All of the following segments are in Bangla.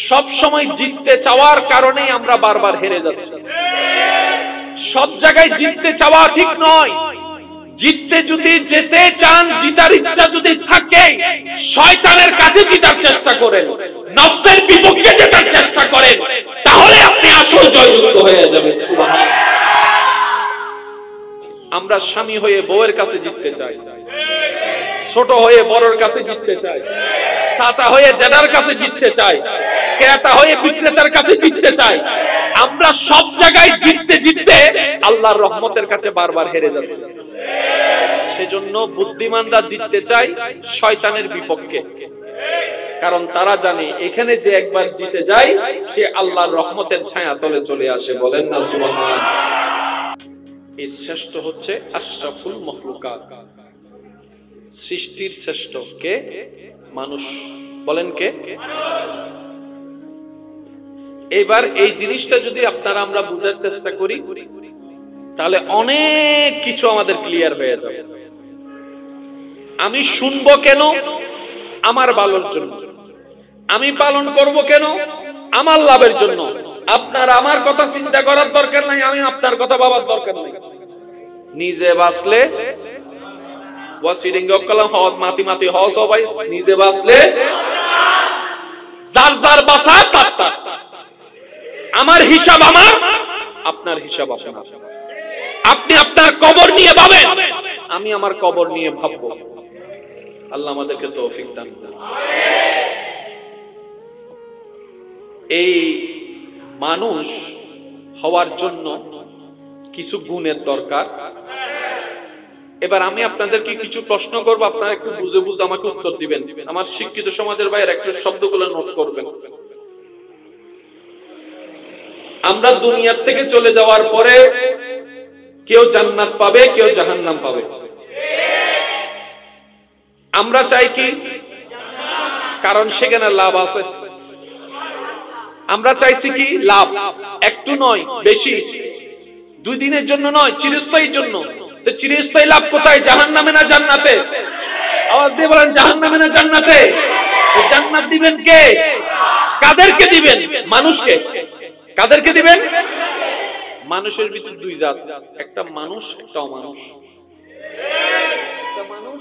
সব সময় জিততে চাওয়ার কারণেই আমরা বারবার হেরে যাচ্ছি। সব জায়গায় জিততে চাওয়া ঠিক নয়। জিততে যদি যেতে চান, জিতার ইচ্ছা যদি থাকে, শয়তানের কাছে জিতার চেষ্টা করেন, নফসের বিপক্ষে জেতার চেষ্টা করেন, তাহলে আপনি আসল জয়যুক্ত হয়ে যাবেন। সুবহানাল্লাহ। আমরা স্বামী হয়ে বউয়ের কাছে জিততে চাই, ছোট হয়ে বড়র কাছে জিততে চাই, চাচা হয়ে জেঠার কাছে জিততে চাই, ক্রেতা হয়ে বিক্রেতার কাছে জিততে চাই। আমরা সব জায়গায় জিততে জিততে আল্লাহর রহমতের কাছে বারবার হেরে যাচ্ছি। সেজন্য বুদ্ধিমানরা জিততে চায় শয়তানের বিপক্ষে, কারণ তারা জানে এখানে যে একবার জিতে যায় সে আল্লাহর রহমতের ছায়া তলে চলে আসে। বলেন না সুবহানাল্লাহ। এই শ্রেষ্ঠ হচ্ছে আশরাফুল মাখলুকাত, সৃষ্টির শ্রেষ্ঠ কে? মানুষ। বলেন কে? এবার এই জিনিসটা যদি আপনারা আমরা বুঝার চেষ্টা করি, তাহলে অনেক কিছু আমাদের ক্লিয়ার হয়ে যাবে। আমি শুনবো কেন? আমার ভালোর জন্য। আমি পালন করব কেন? আমার লাভের জন্য। আপনার আমার কথা চিন্তা করার দরকার নাই, আমি আপনার কথা ভাবার দরকার নাই। নিজে বাঁচলে নিজে বাঁচলে যার যার বাঁচা তার তার। আমার হিসাব আমার, আপনার হিসাব আপনার। আপনি আপনার কবর নিয়ে ভাবেন, আমি আমার কবর নিয়ে ভাববো। আল্লাহ আমাদেরকে তৌফিক দান করুন। এই মানুষ হওয়ার জন্য কিছু গুণের দরকার। এবার আমি আপনাদেরকে কিছু প্রশ্ন করব, আপনারা একটু বুঝে বুঝে আমাকে উত্তর দিবেন। আমার শিক্ষিত সমাজের বাইরে একটু শব্দগুলো নোট করবেন। আমরা দুনিয়ার থেকে চলে যাওয়ার পরে কেউ জান্নাত পাবে, কেউ জাহান্নাম পাবে। আমরা চাই কি? কারণ সেখানে লাভ আছে। আমরা চাইছি কি? লাভ। একটু নয়, বেশি। 2 দিনের জন্য নয়, চিরস্থায়ীর জন্য। তো চিরস্থায়ী লাভ কোথায়? জাহান্নামে না জান্নাতে? আওয়াজ দিয়ে বলেন, জাহান্নামে না জান্নাতে? জান্নাত দিবেন কে? কাদেরকে দিবেন? মানুষকে। কাদেরকে দিবেন? মানুষের ভিতর 2 জাত, একটা মানুষ, একটা অমানুষ। একটা মানুষ।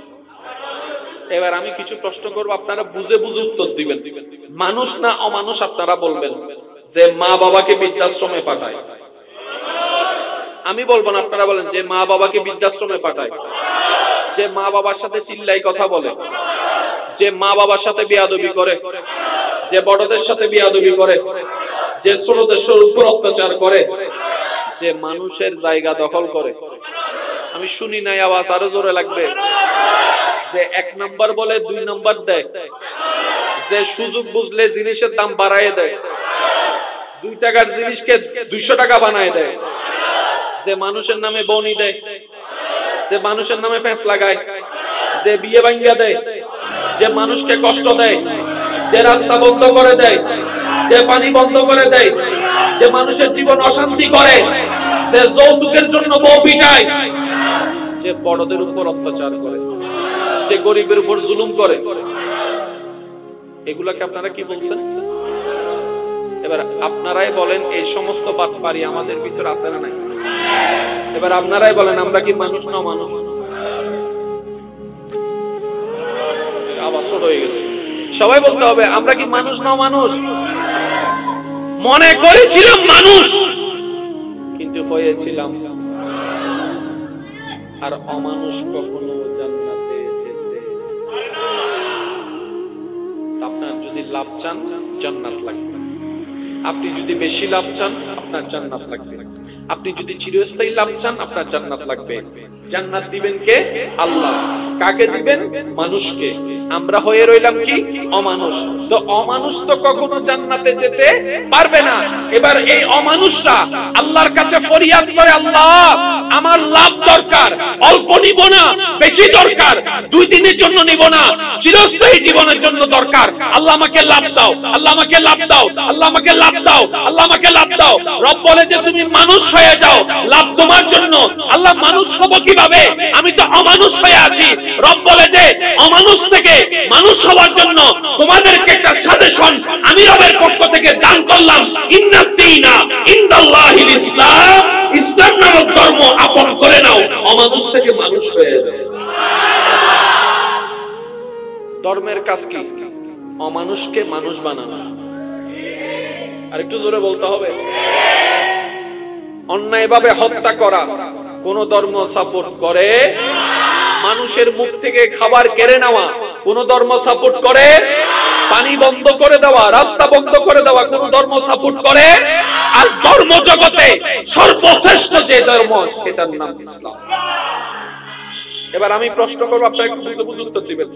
এবার আমি কিছু প্রশ্ন করব, আপনারা বুঝে বুঝে উত্তর দিবেন। মানুষ না অমানুষ আপনারা বলবেন। যে মা বাবাকে বৃদ্ধাশ্রমে পাঠায়, আমি বলবো না, আপনারা বলেন। যে মা বাবাকে বৃদ্ধাশ্রমে পাঠায়, যে মা বাবার সাথে চিল্লাই কথা বলে, যে মা বাবার সাথে বেয়াদবি করে, যে বড়দের সাথে বেয়াদবি করে, যে ছোটদের উপর অত্যাচার করে, যে মানুষের জায়গা দখল করে। আমি শুনি নাই, আওয়াজ আরো জোরে লাগবে। যে 1 নাম্বার বলে 2 নাম্বার দেয়, যে সুযোগ বুঝলে জিনিসের দাম বাড়ায় দেয়, 2 টাকার জিনিসকে 200 টাকা বানায় দেয়, যে মানুষের নামে বনি দেয়, যে মানুষের নামে প্যাঁচ লাগায়, যে বিয়ে ভাঙিয়া দেয়, যে মানুষকে কষ্ট দেয়, যে রাস্তা বন্ধ করে দেয়, যে পানি বন্ধ করে দেয়, যে মানুষের জীবন অশান্তি করে, যে যৌতুকের জন্য বউ পিটায়, যে বড়দের উপর অত্যাচার করে, যে গরিবের উপর জুলুম করে। এগুলাকে আপনারা কি বলছেন? এবার আপনারাই বলেন, এই সমস্ত বাটপারি আমাদের ভিতর আছে না নাই? এবার আপনারাই বলেন, আমরা কি মানুষ না মানুষ? আবার ছোট হয়ে গেছে। সবাই বলতে হবে, আমরা কি মানুষ না মানুষ? মনে করেছিলাম মানুষ, কিন্তু হয়েছিলাম। আর অমানুষ কখনো জান্নাতে যেতে। আপনার যদি লাভ চান, জান্নাত লাগবে। আপনি যদি বেশি লাভ চান, আপনার জান্নাত লাগবে। আপনি যদি চিরস্থায়ী লাভ চান, আপনার জান্নাত লাগবে। জান্নাত দিবেন কে? আল্লাহ। কাকে দিবেন? মানুষকে। আমরা হয়ে রইলাম কি? অমানুষ। তো অমানুষ তো কখনো জান্নাতে যেতে পারবে না। এবার এই অমানুষরা আল্লাহর কাছে ফরিয়াদ করে, আল্লাহ আমার লাভ দরকার, অল্প নিব না, বেশি দরকার, 2 দিনের জন্য নিব না, চিরস্থায়ী জীবনের জন্য দরকার। আল্লাহ আমাকে লাভ দাও, আল্লাহ আমাকে লাভ দাও, আল্লাহ আমাকে লাভ দাও, আল্লাহ আমাকে লাভ দাও। রব বলে যে তুমি মানুষ হয়ে যাও, লাভ তোমার জন্য। আল্লাহ মানুষ হব কিভাবে? আমি তো অমানুষ হয়ে আছি। রব বলে যে অমানুষ থেকে মানুষ হওয়ার জন্য তোমাদেরকে একটা সাজেশন আমি রবের পক্ষ থেকে দান করলাম, ইন্নাদ-দীনা ইনদাল্লাহিল ইসলাম, ইসলাম নামক ধর্ম আপন করে নাও, অমানুষ থেকে মানুষ হয়ে যাও। ধর্মের কাজ কি? অমানুষকে মানুষ বানানো। আর একটু জোরে বলতে হবে। অন্যায়ভাবে হত্যা করা কোন ধর্ম সাপোর্ট করে? মানুষের মুখ থেকে খাবার কেড়ে নেওয়া কোন ধর্ম সাপোর্ট করে? পানি বন্ধ করে দেওয়া, রাস্তা বন্ধ করে দেওয়া কোন ধর্ম সাপোর্ট করে? আর ধর্ম জগতে সর্বশ্রেষ্ঠ যে ধর্ম, সেটার নাম ইসলাম। এবার আমি প্রশ্ন করব, আপনারা একটু বুঝে বুঝে উত্তর দিবেন।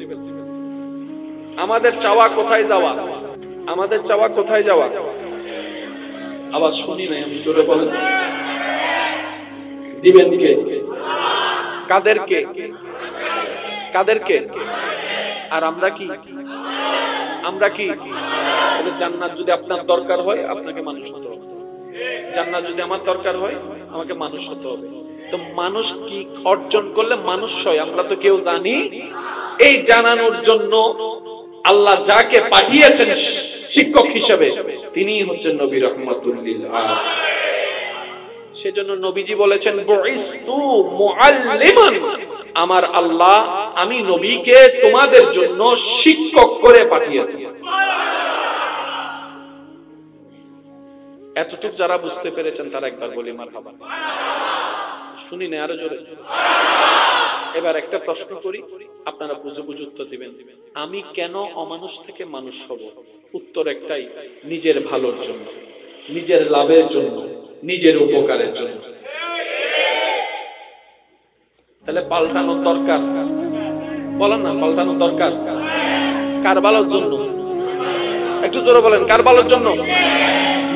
আমাদের চাওয়া কোথায় যাওয়া? আমাদের চাওয়া কোথায় যাওয়া? আবার শুনি নাই, আমি জোরে বলেন। দিবেন কে? কাদেরকে? কাদেরকে? আর আমরা কি? আমরা কি? জান্নাত যদি আপনার দরকার হয়, আপনাকে মানুষ হতে হবে। জান্নাত যদি আমার দরকার হয়, আমাকে মানুষ হতে হবে। তো মানুষ কি অর্জন করলে মানুষ হয়, আমরা তো কেউ জানি। এই জানানোর জন্য আল্লাহ যাকে পাঠিয়েছেন শিক্ষক হিসেবে, তিনিই হচ্ছেন নবী রাহমাতুল লিল আলামিন। সেজন্য নবীজি বলেছেন, বুইস্তু মুআল্লিমান, আমার আল্লাহ, আমি নবীকে তোমাদের জন্য শিক্ষক করে পাঠিয়েছি। এতটুক যারা বুঝতে পেরেছেন তারা একবার বলি মারহাবা। শুনি না, আরো জোরে। এবার একটা প্রশ্ন করি, আপনারা বুঝে বুঝে উত্তর দিবেন। আমি কেন অমানুষ থেকে মানুষ হব? উত্তর একটাই, নিজের ভালোর জন্য, নিজের লাভের জন্য, নিজের উপকারের জন্য। তাহলে পাল্টানোর দরকার, বলেন না, পাল্টানোর দরকার। কার ভালোর জন্য? একটু জোরে বলেন, কার ভালোর জন্য?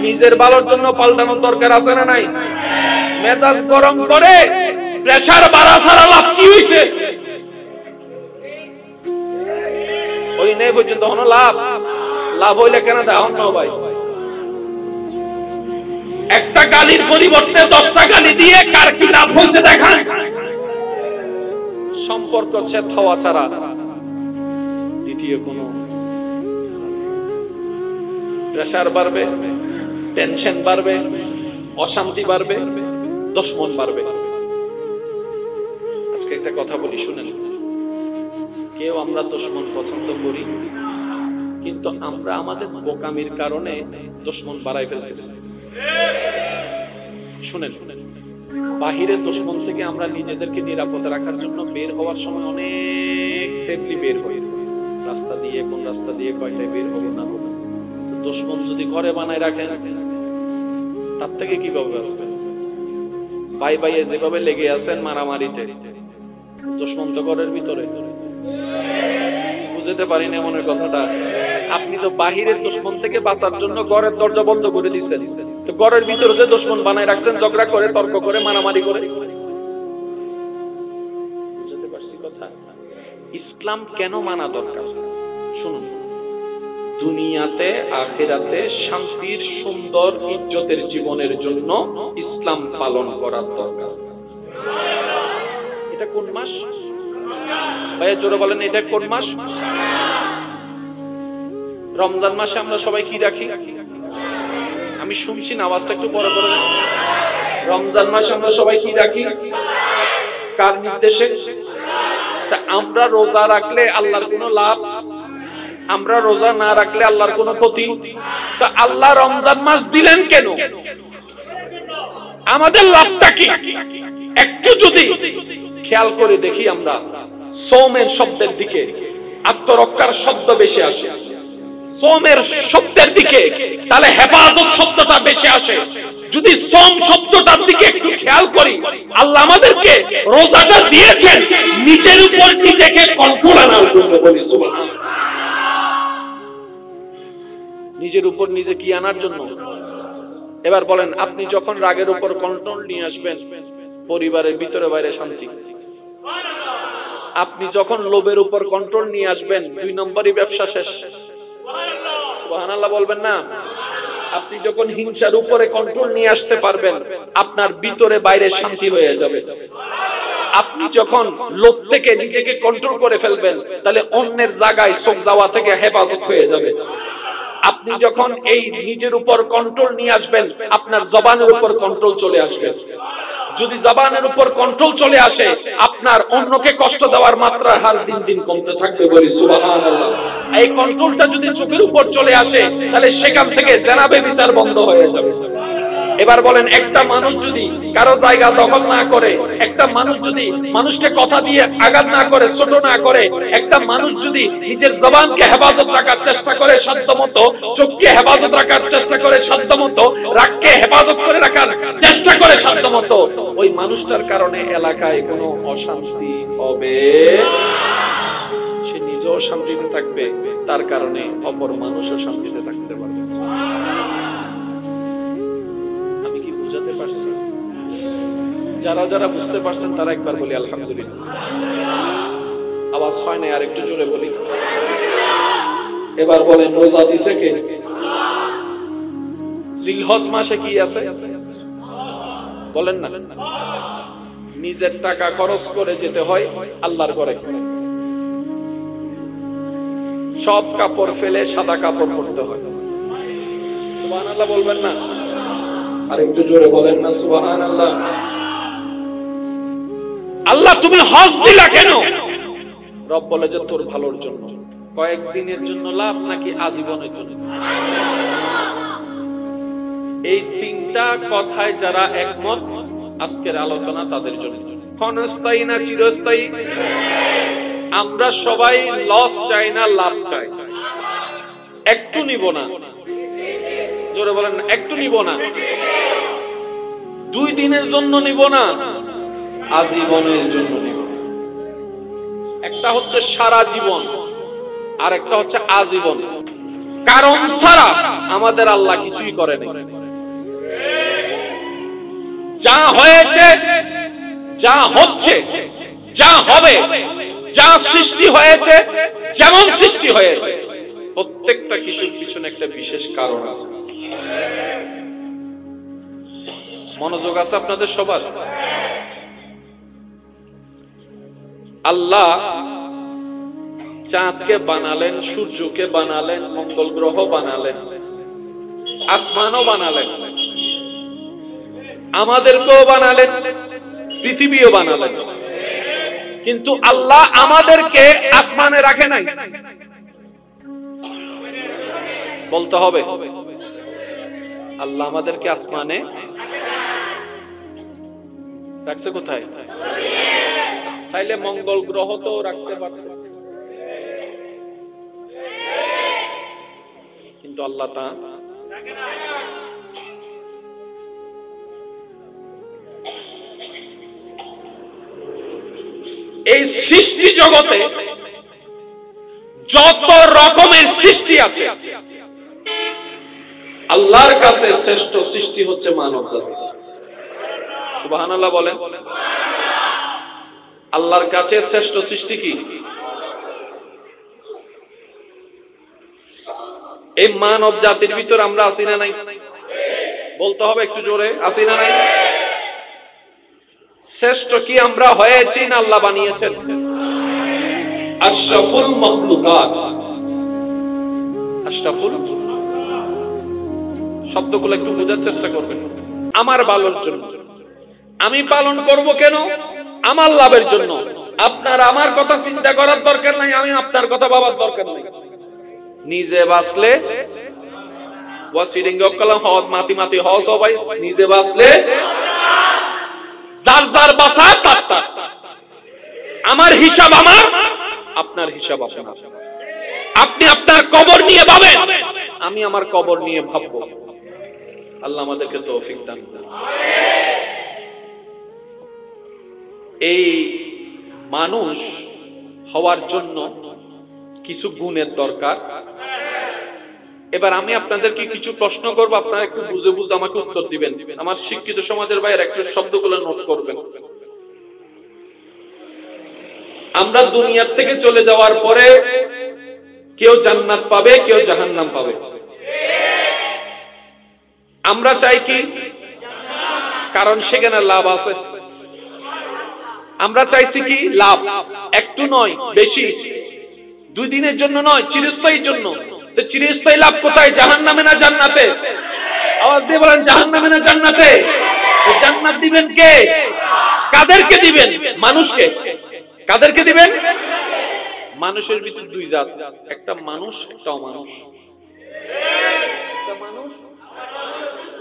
নিজের ভালোর জন্য পাল্টানোর দরকার আছে না নাই? মেজাজ গরম করে প্রেসার বাড়া ছাড়া লাভ কি হইছে? ওই নেই পর্যন্ত কোনো লাভ। লাভ হইলে কেন দেওয়া না ভাই? একটা গালির পরিবর্তে 10টা গালি দিয়ে কার কি লাভ হয়েছে দেখান। সম্পর্ক ছেদ হওয়া ছাড়া দ্বিতীয় কোনো। প্রেসার বাড়বে, টেনশন বাড়বে, অশান্তি বাড়বে, দুশমন বাড়বে। আজকে একটা কথা বলি, শুনেন। কেউ আমরা দুশমন পছন্দ করি, কিন্তু আমরা আমাদের বোকামির কারণে দুশমন বাড়াই ফেলতেছি। শুনেন, বাহিরে দুশমন থেকে আমরা নিজেদেরকে নিরাপদে রাখার জন্য বের হওয়ার সময় অনেক সেফলি বের হই। রাস্তা দিয়ে, কোন রাস্তা দিয়ে কয়টায় বের হবো না হবো। তো দুশমন যদি ঘরে বানায় রাখেন, তার থেকে কিভাবে বাঁচবে? ভাই ভাইয়ে যেভাবে লেগে আছেন মারামারিতে, দুশমন তো ঘরের ভিতরে। বুঝতে পারিনি এমনের কথাটা। আপনি তো বাহিরের দুশমন থেকে বাঁচার জন্য ঘরের দরজা বন্ধ করে দিচ্ছেন, তো ঘরের ভিতরে যে দুশমন বানায় রাখছেন, ঝগড়া করে, তর্ক করে, মারামারি করে। বুঝতে পারছি কথা? ইসলাম কেন মানা দরকার? শুনুন, দুনিয়াতে আখিরাতে শান্তির, সুন্দর, ইজ্জতের জীবনের জন্য ইসলাম পালন করার দরকার। এটা কোন মাস ভাইয়া? জোরে বলেন, এটা কোন মাস? রমজান মাসে আমরা সবাই কি রাখি? আমি শুনছি না, আওয়াজটা একটু বড় করে। রমজান মাসে আমরা সবাই কি রাখি? কার নির্দেশে? তা আমরা রোজা রাখলে আল্লাহর কোনো লাভ? আমরা রোজা না রাখলে আল্লাহর কোনো ক্ষতি? তো আল্লাহ রমজান মাস দিলেন কেন? আমাদের লাভটা কি? একটু যদি খেয়াল করে দেখি, আমরা সওমের শব্দের দিকে আত্মরক্ষার শব্দ বেশি আসে, সওমের শব্দের দিকে তাহলে হেফাজত শব্দটা বেশি আসে। যদি সওম শব্দটার দিকে একটু খেয়াল করি, আল্লাহ আমাদেরকে রোজাটা দিয়েছেন নিজের উপর নিজেকে কন্ট্রোল আনার জন্য। বলি সুবহানাল্লাহ। নিজের উপর নিজে কি আনার জন্য? এবার বলেন, আপনি যখন রাগের উপর কন্ট্রোল নিয়ে আসবেন, পরিবারের ভিতরে বাইরে শান্তি। আপনি যখন লোভের উপর কন্ট্রোল নিয়ে আসবেন, 2 নম্বরই ব্যবসা শেষ। সুবহানাল্লাহ বলবেন না? আপনি যখন হিংসার উপরে কন্ট্রোল নিয়ে আসতে পারবেন, আপনার ভিতরে বাইরে শান্তি হয়ে যাবে। আপনি যখন লোভ থেকে নিজেকে কন্ট্রোল করে ফেলবেন, তাহলে অন্যের জায়গায় চোখ যাওয়া থেকে হেফাজত হয়ে যাবে। আপনি যখন এই নিজের উপর কন্ট্রোল নিয়ে আসবেন, আপনার জবানের উপর কন্ট্রোল চলে আসবে। যদি জবানের উপর কন্ট্রোল চলে আসে, আপনার অন্যকে কষ্ট দেওয়ার মাত্রার হার দিন দিন কমতে থাকবে। বলি সুবহানাল্লাহ। এই কন্ট্রোলটা যদি চোখের উপর চলে আসে, তাহলে সেখান থেকে জেনাবে বিচার বন্ধ হয়ে যাবে। এবার বলেন, একটা মানুষ যদি কারো জায়গা দখল না করে, একটা মানুষ যদি মানুষকে কথা দিয়ে আঘাত না করে, ছোট না করে, একটা মানুষ যদি নিজের জবানকে হেফাজত রাখার চেষ্টা করে সাধ্যমতো, চোখকে হেফাজত রাখার চেষ্টা করে সাধ্যমতো, রাগকে হেফাজত করে রাখার চেষ্টা করে সাধ্যমতো, ওই মানুষটার কারণে এলাকায় কোনো অশান্তি হবে না। সে নিজেও শান্তিতে থাকবে, তার কারণে অপর মানুষও শান্তিতে থাকতে পারবে। বুঝাতে পারছেন? যারা যারা বুঝতে পারছেন তারা একবার বলি আলহামদুলিল্লাহ। আওয়াজ হয় না, আর একটু জোরে বলি। এবার বলেন, রোজা দিছে কে? জিলহজ মাসে কি আছে বলেন না? নিজের টাকা খরচ করে যেতে হয় আল্লাহর ঘরে, সব কাপড় ফেলে সাদা কাপড় পরতে হয়। সুবহানাল্লাহ বলবেন না? আর একটু জোরে বলেন না সুবহানাল্লাহ। আল্লাহ তুমি হজ দিলা কেন? রব বলে যে তোর ভালোর জন্য। কয়েকদিনের জন্য লাভ নাকি আজীবনের জন্য? এই তিনটা কথায় যারা একমত, আজকের আলোচনা তাদের জন্য। ক্ষণস্থায়ী না চিরস্থায়ী? আমরা সবাই লস চাই না লাভ চাই। একটু নিব না, জোরে বলেন না, একটু নিব না। 2 দিনের জন্য নিব না, আজীবনের জন্য নিব। একটা হচ্ছে সারা জীবন, আর একটা হচ্ছে আজীবন। কারণ ছাড়া আমাদের আল্লাহ কিছুই করে নাই। যা হয়েছে, যা হচ্ছে, যা হবে, যা সৃষ্টি হয়েছে, যেমন সৃষ্টি হয়েছে, প্রত্যেকটা কিছুর পিছনে একটা বিশেষ কারণ আছে। মনোযোগ আছে আপনাদের সবার? আল্লাহ চাঁদকে বানালেন, সূর্যকে বানালেন, মঙ্গল গ্রহ বানালেন, আসমানও বানালেন, আমাদেরকেও বানালেন, পৃথিবীও বানালেন। কিন্তু আল্লাহ আমাদেরকে আসমানে রাখে নাই। বলতে হবে, আল্লাহ আমাদেরকে আসমানে রাখছে। কোথায়? চাইলে মঙ্গল গ্রহ তো রাখতে পারত, কিন্তু আল্লাহ তা এই সৃষ্টি জগতে যত রকমের সৃষ্টি আছে, আল্লাহর কাছে শ্রেষ্ঠ সৃষ্টি হচ্ছে মানব জাতি। সুবহানাল্লাহ বলেন। আল্লাহর কাছে শ্রেষ্ঠ সৃষ্টি কি? এই মানব জাতির ভিতর আমরা আছি না নাই? বলতে হবে একটু জোরে, আছি না নাই? শ্রেষ্ঠ কি আমরা হয়েছি না আল্লাহ বানিয়েছেন? আশরাফুল মাখলুকাত। আশরাফুল শব্দগুলো একটু বোঝার চেষ্টা করবেন। আমার ভালোর জন্য আমি পালন করব। কেন? আমার লাভের জন্য। আপনার আমার কথা চিন্তা করার দরকার নাই, আমি আপনার কথা ভাবার দরকার নাই। নিজে বাঁচলে মাতি মাতি হজ সবাই নিজে বাঁচলে যার যার বাঁচা তার তার। আমার হিসাব আমার, আপনার হিসাব আপনার। আপনি আপনার কবর নিয়ে ভাবেন, আমি আমার কবর নিয়ে ভাববো। আল্লাহ আমাদেরকে তৌফিক দান করুন। এই মানুষ হওয়ার জন্য কিছু গুণের দরকার। এবার আমি আপনাদেরকে কিছু প্রশ্ন করব, আপনারা একটু বুঝে বুঝে আমাকে উত্তর দিবেন। আমার শিক্ষিত সমাজের বাইরে একটু শব্দগুলো নোট করবেন। আমরা দুনিয়ার থেকে চলে যাওয়ার পরে কেউ জান্নাত পাবে, কেউ জাহান্নাম পাবে। আমরা চাই কি? কারণ সেখানে লাভ আছে। আমরা চাইছি কি? লাভ। একটু নয়, বেশি। 2 দিনের জন্য নয়, চিরস্থায়ীর জন্য। তো চিরস্থায়ী লাভ কোথায়? জাহান্নামে না জান্নাতে? আওয়াজ দিয়ে বলেন, জাহান্নামে না জান্নাতে? জান্নাত দিবেন কে? কাদেরকে দিবেন? মানুষকে। কাদেরকে দিবেন? মানুষের ভিতর দুই জাত, একটা মানুষ, একটা অমানুষ।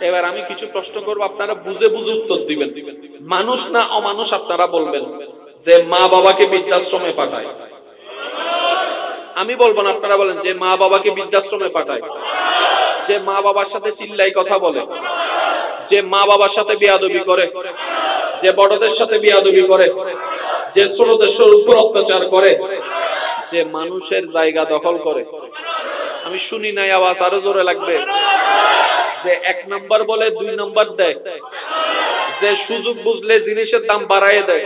এবার আমি কিছু প্রশ্ন করব, আপনারা বুঝে বুঝে উত্তর দিবেন। মানুষ না অমানুষ আপনারা বলবেন। যে মা বাবাকে বৃদ্ধাশ্রমে পাঠায়, আমি বলবো না, আপনারা বলেন। যে মা বাবাকে বৃদ্ধাশ্রমে পাঠায়, যে মা বাবার সাথে চিল্লাই কথা বলে, যে মা বাবার সাথে বেয়াদবি করে, যে বড়দের সাথে বেয়াদবি করে, যে ছোটদের উপর অত্যাচার করে, যে মানুষের জায়গা দখল করে। আমি শুনি নাই, আওয়াজ আরো জোরে লাগবে। যে এক নাম্বার বলে দুই নাম্বার দেয়, যে সুযোগ বুঝলে জিনিসের দাম বাড়ায় দেয়,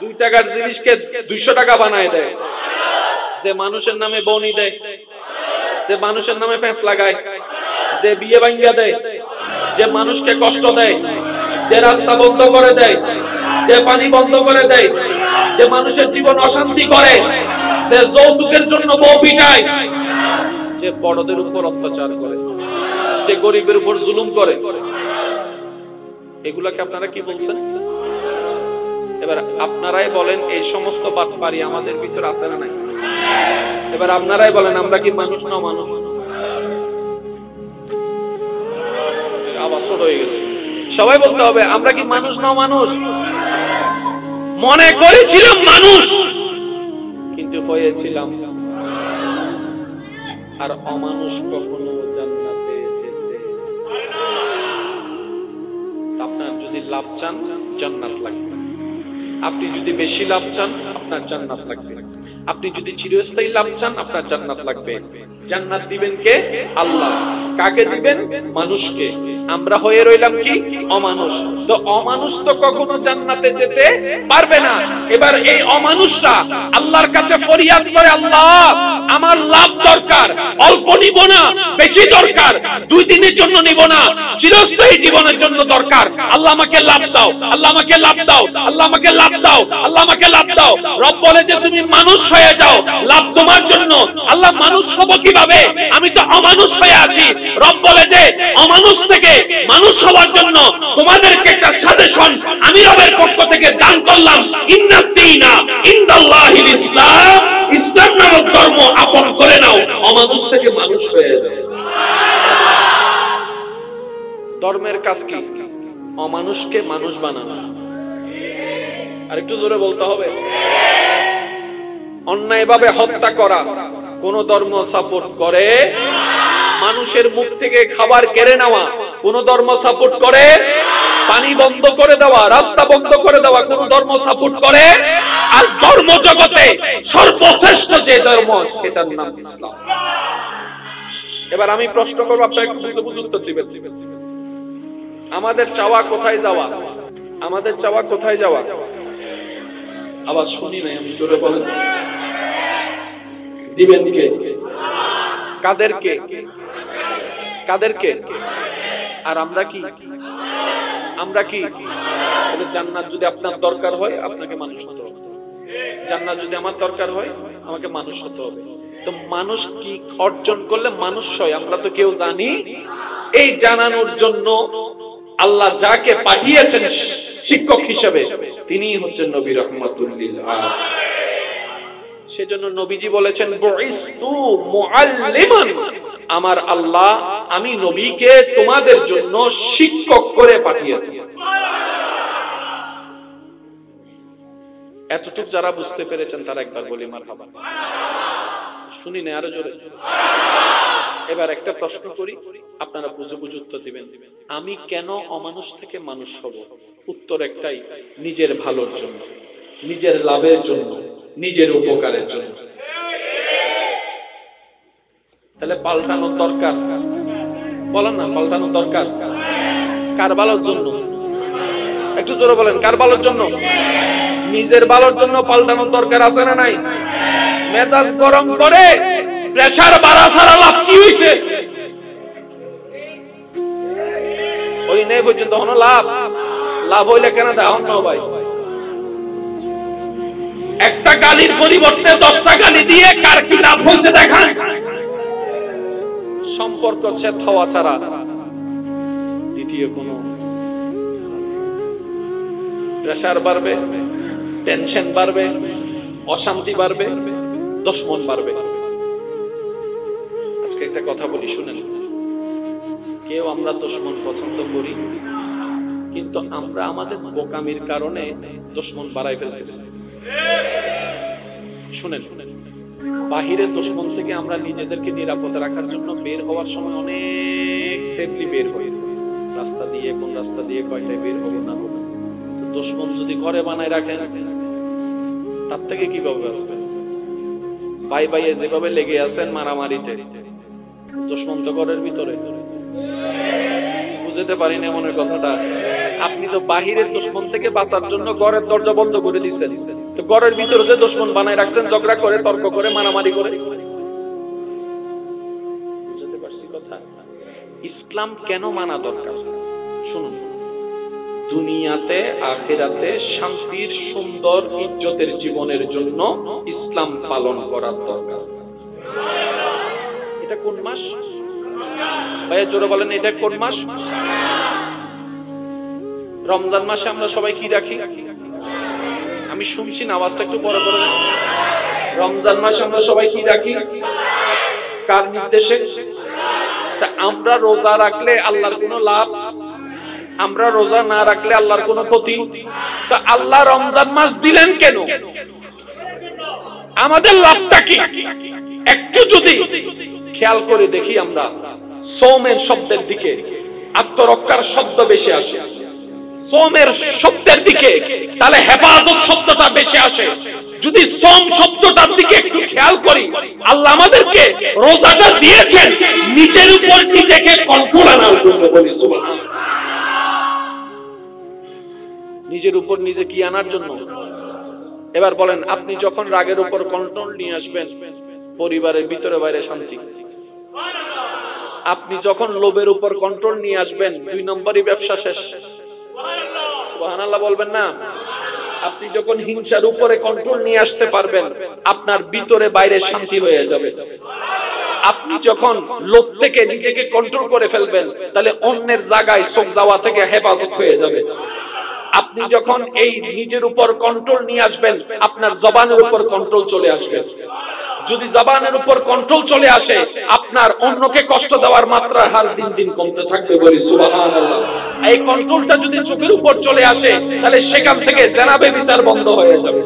2 টাকার জিনিসকে 200 টাকা বানায় দেয়, যে মানুষের নামে বনি দেয়, যে মানুষের নামে প্যাঁচ লাগায়, যে বিয়ে ভাঙ্গা দেয়, যে মানুষকে কষ্ট দেয়, যে রাস্তা বন্ধ করে দেয়, যে পানি বন্ধ করে দেয়, যে মানুষের জীবন অশান্তি করে, যে যৌতুকের জন্য বউ পিটায়, যে বড়দের উপর অত্যাচার করে, যে গরিবের উপর জুলুম করে, এগুলাকে আপনারা কি বলছেন? এবার আপনারাই বলেন, এই সমস্ত বাটপারি আমাদের ভিতর আছে না নাই? এবার আপনারাই বলেন, আমরা কি মানুষ না মানুষ? আবার ছোট হয়ে গেছে, সবাই বলতে হবে, আমরা কি মানুষ না মানুষ? মনে করেছিলাম মানুষ, কিন্তু হয়েছিলাম। আর অমানুষ কখনো জান্নাতে যেতে। আপনার যদি লাভ চান, জান্নাত লাগবে। আপনি যদি বেশি লাভ চান, আপনার জান্নাত লাগবে। আপনি যদি চিরস্থায়ী লাভ চান, আপনার জান্নাত লাগবে। জান্নাত দিবেন কে? আল্লাহ। কাকে দিবেন? মানুষকে। আমরা হয়ে রইলাম কি? অমানুষ। তো অমানুষ তো কখনো জান্নাতে যেতে পারবে না। এবার এই অমানুষরা আল্লাহর কাছে ফরিয়াদ করে, আল্লাহ আমার লাভ দরকার, অল্প নিব না, বেশি দরকার, 2 দিনের জন্য নিব না, চিরস্থায়ী জীবনের জন্য দরকার। আল্লাহ আমাকে লাভ দাও, আল্লাহ আমাকে লাভ দাও, আল্লাহ আমাকে লাভ দাও, আল্লাহ আমাকে লাভ দাও। রব বলে যে তুমি মানুষ হয়ে যাও, লাভ তোমার জন্য। আল্লাহ মানুষ হব কিভাবে? আমি তো অমানুষ হয়ে আছি। রব বলে যে অমানুষ থেকে মানুষ হওয়ার জন্য তোমাদেরকে একটা সাজেশন আমি রবের পক্ষ থেকে দান করলাম। ইন্নাদ্দীনা ইনদাল্লাহিল ইসলাম, ইসলাম নামক ধর্ম আপন করে নাও, অমানুষ থেকে মানুষ হয়ে যাও। ধর্মের কাজ কি? অমানুষকে মানুষ বানানো। আর একটু জোরে বলতে হবে। অন্যায়ভাবে হত্যা করা কোন ধর্ম সাপোর্ট করে? মানুষের মুখ থেকে খাবার কেড়ে নেওয়া কোন ধর্ম সাপোর্ট করে? পানি বন্ধ করে দেওয়া, রাস্তা বন্ধ করে দেওয়া কোন ধর্ম সাপোর্ট করে? আর ধর্ম জগতে সর্বশ্রেষ্ঠ যে ধর্ম, সেটার নাম ইসলাম। এবার আমি প্রশ্ন করব, আপনারা একটু বুঝে বুঝে উত্তর দিবেন। আমাদের চাওয়া কোথায় যাওয়া? আমাদের চাওয়া কোথায় যাওয়া? আবার শুনি নাই, আমি জোরে বলেন। দিবেন কে? কাদেরকে? কাদেরকে? আর আমরা কি? আমরা কি? জান্নাত যদি আপনার দরকার হয়, আপনাকে মানুষ হতে হবে। জান্নাত যদি আমার দরকার হয়, আমাকে মানুষ হতে হবে। তো মানুষ কি অর্জন করলে মানুষ হয়, আমরা তো কেউ জানি। এই জানানোর জন্য আল্লাহ যাকে পাঠিয়েছেন শিক্ষক হিসেবে, তিনি হচ্ছেন নবী রাহমাতুল লিল আলামিন। সেজন্য নবীজি বলেছেন, বুইস্তু মুআল্লিমান, আমার আল্লাহ আমি নবীকে তোমাদের জন্য শিক্ষক করে পাঠিয়েছি। এতটুকু যারা বুঝতে পেরেছেন তারা একবার বলি মারহাবা। শুনি না, আরো জোরে। এবার একটা প্রশ্ন করি, আপনারা বুঝে বুঝে উত্তর দিবেন। আমি কেন অমানুষ থেকে মানুষ হব? উত্তর একটাই, নিজের ভালোর জন্য, নিজের লাভের জন্য, নিজের উপকারের জন্য। তাহলে পাল্টানোর দরকার? বলেন না, পাল্টানোর দরকার। কার ভালোর জন্য? একটু জোরে বলেন, কার ভালোর জন্য? নিজের ভালোর জন্য পাল্টানোর দরকার আছে না নাই? মেজাজ গরম করে প্রেসার বাড়া ছাড়া লাভ কি হইছে? ওই নেই পর্যন্ত হনো লাভ। লাভ হইলে কেন দেওয়া না ভাই? একটা গালির পরিবর্তে 10টা গালি দিয়ে কার কি লাভ হয়েছে দেখান। সম্পর্ক ছেদ হওয়া ছাড়া দ্বিতীয় কোনো প্রেসার বাড়বে, টেনশন বাড়বে, অশান্তি বাড়বে, দুশমন বাড়বে। আজকে একটা কথা বলি শুনেন, কেউ আমরা দুশমন পছন্দ করি, কিন্তু আমরা আমাদের বোকামির কারণে দুশমন বাড়াই ফেলতেছি। শুনেন, বাহিরের দুশমন থেকে আমরা নিজেদেরকে নিরাপদে রাখার জন্য বের হওয়ার সময় অনেক সেফলি বের হই, রাস্তা দিয়ে কোন রাস্তা দিয়ে কয়টায় বের হবো না হবো। তো দুশমন যদি ঘরে বানায় রাখেন, তার থেকে কিভাবে বাঁচবেন? ভাই ভাইয়ে যেভাবে লেগে আছেন মারামারিতে, দুশমন তো ঘরের ভিতরে। বুঝতে পারি না মনের কথাটা। আপনি তো বাহিরের দুশমন থেকে বাঁচার জন্য ঘরের দরজা বন্ধ করে দিচ্ছেন, তো ঘরের ভিতরে যে দুশমন বানায় রাখছেন, ঝগড়া করে, তর্ক করে, মারামারি করে। বুঝতে পারছি কথা? ইসলাম কেন মানা দরকার শুনুন। দুনিয়াতে আখিরাতে শান্তির, সুন্দর, ইজ্জতের জীবনের জন্য ইসলাম পালন করার দরকার। এটা কোন মাস ভাইয়া জোরে বলেন, এটা কোন মাস? রমজান মাসে আমরা সবাই কি রাখি? আমি শুনছি না, আওয়াজটা একটু বড় করে। রমজান মাসে আমরা সবাই কি রাখি? কার নির্দেশে? তা আমরা রোজা রাখলে আল্লাহর কোনো লাভ, আমরা রোজা না রাখলে আল্লাহর কোনো ক্ষতি। তা আল্লাহ রমজান মাস দিলেন কেন? আমাদের লাভটা কি? একটু যদি খেয়াল করে দেখি, আমরা সওমের শব্দের দিকে আত্মরক্ষার শব্দ বেশি আসে, সওমের শব্দের দিকে তাহলে হেফাজত শব্দটা বেশি আসে। যদি সওম শব্দটার দিকে একটু খেয়াল করি, আল্লাহ আমাদেরকে রোজাটা দিয়েছেন নিজের উপর নিজেকে কন্ট্রোল আনার জন্য। বলি সুবহানাল্লাহ। নিজের উপর নিজে কি আনার জন্য? এবার বলেন, আপনি যখন রাগের উপর কন্ট্রোল নিয়ে আসবেন, পরিবারের ভিতরে বাইরে শান্তি। আপনি যখন লোভের উপর কন্ট্রোল নিয়ে আসবেন, 2 নম্বরই ব্যবসা শেষ। সুবহানাল্লাহ বলবেন না? আপনি যখন হিংসার উপরে কন্ট্রোল নিয়ে আসতে পারবেন, আপনার ভিতরে বাইরে শান্তি হয়ে যাবে। আপনি যখন লোভ থেকে নিজেকে কন্ট্রোল করে ফেলবেন, তাহলে অন্যের জায়গায় চোখ যাওয়া থেকে হেফাজত হয়ে যাবে। আপনি যখন এই নিজের উপর কন্ট্রোল নিয়ে আসবেন, আপনার জবানের উপর কন্ট্রোল চলে আসবে। যদি জবানের উপর কন্ট্রোল চলে আসে, আপনার অন্যকে কষ্ট দেওয়ার মাত্রার হার দিন দিন কমতে থাকবে। বলি সুবহানাল্লাহ। এই কন্ট্রোলটা যদি চোখের উপর চলে আসে, তাহলে সেখান থেকে জেনাবে বিচার বন্ধ হয়ে যাবে।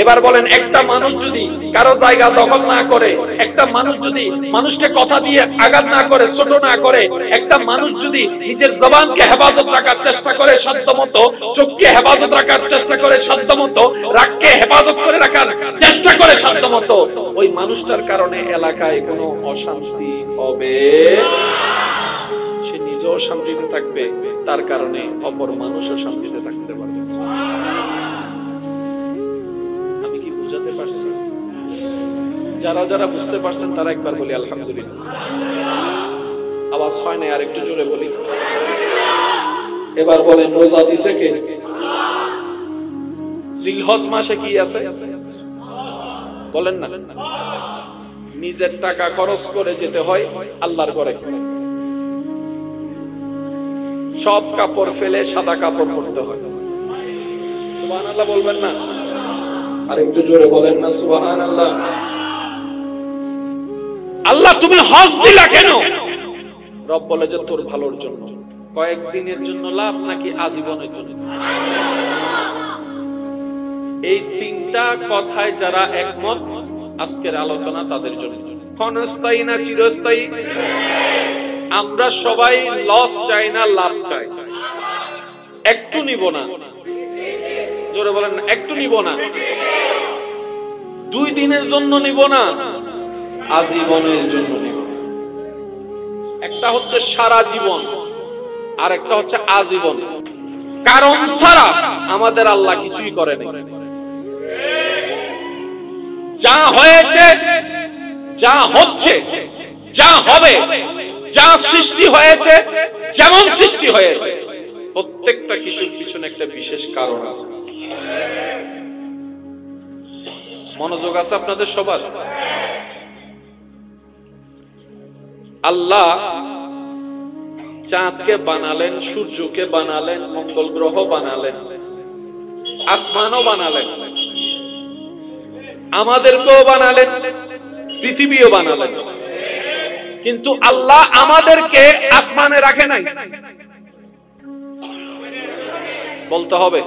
এবার বলেন, একটা মানুষ যদি কারো জায়গা দখল না করে, একটা মানুষ যদি মানুষকে কথা দিয়ে আঘাত না করে, ছোট না করে, একটা মানুষ যদি নিজের জবানকে হেফাজত রাখার চেষ্টা করে সাধ্যমতো, চোখকে হেফাজত রাখার চেষ্টা করে সাধ্যমতো, রাগকে হেফাজত করে রাখার চেষ্টা করে সাধ্যমতো, ওই মানুষটার কারণে এলাকায় কোনো অশান্তি হবে, সে নিজেও শান্তিতে থাকবে, তার কারণে অপর মানুষও শান্তিতে থাকতে পারবে। বুঝতে পারছেন? যারা যারা বুঝতে পারছেন তারা একবার বলি আলহামদুলিল্লাহ। আওয়াজ হয় না, আর একটু জোরে বলি। এবার বলেন, রোজা দিছে কে? জিলহজ মাসে কি আছে বলেন না? নিজের টাকা খরচ করে যেতে হয় আল্লাহর ঘরে, সব কাপড় ফেলে সাদা কাপড় পরতে হয়। সুবহানাল্লাহ বলবেন না? আর একটু জোরে বলেন না সুবহানাল্লাহ। আল্লাহ তুমি হজ দিলা কেন? রব বলে যে তোর ভালোর জন্য। কয়েকদিনের জন্য লাভ নাকি আজীবনের জন্য? এই তিনটা কথায় যারা একমত, আজকের আলোচনা তাদের জন্য। ক্ষণস্থায়ী না চিরস্থায়ী? আমরা সবাই লস চাই না, লাভ চাই। একটু নিব না, জোরে বলেন, একটু নিব না। 2 দিনের জন্য নিব না, আজীবনের জন্য নিব। একটা হচ্ছে সারা জীবন, আর একটা হচ্ছে আজীবন। কারণ ছাড়া আমাদের আল্লাহ কিছুই করে নাই। যা হয়েছে, যা হচ্ছে, যা হবে, যা সৃষ্টি হয়েছে, যেমন সৃষ্টি হয়েছে, প্রত্যেকটা কিছুর পিছনে একটা বিশেষ কারণ আছে। মনোযোগ আছে আপনাদের সবার? আল্লাহ চাঁদকে বানালেন, সূর্যকে বানালেন, মঙ্গল গ্রহ বানালেন, আসমানও বানালেন, আমাদেরকেও বানালেন, পৃথিবীও বানালেন। কিন্তু আল্লাহ আমাদেরকে আসমানে রাখে নাই। বলতে হবে,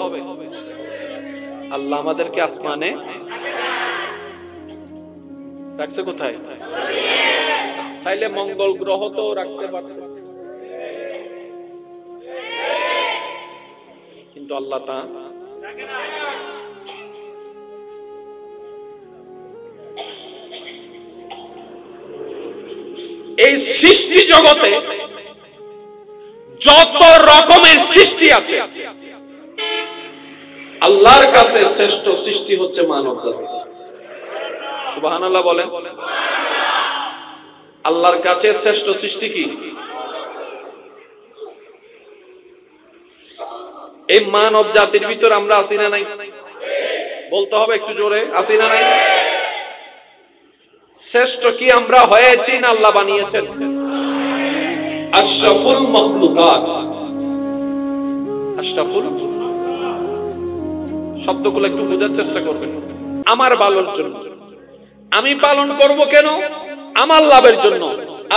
আল্লাহ আমাদেরকে আসমানে রাখছে কোথায়? চাইলে মঙ্গল গ্রহ তো রাখতে পারত, কিন্তু আল্লাহ তা এই সৃষ্টি জগতে যত রকমের সৃষ্টি আছে, আল্লাহর কাছে শ্রেষ্ঠ সৃষ্টি হচ্ছে মানব জাতি। সুবহানাল্লাহ বলেন। আল্লাহর কাছে শ্রেষ্ঠ সৃষ্টি কি? এই মানব জাতির ভিতর আমরা আছি না নাই? বলতে হবে একটু জোরে, আছি না নাই? শ্রেষ্ঠ কি আমরা হয়েছি না আল্লাহ বানিয়েছেন? আশরাফুল মাখলুকাত, আশরাফুল, শব্দগুলো একটু বোঝার চেষ্টা করবেন। আমার ভালোর জন্য আমি পালন করব, কেন? আমার লাভের জন্য।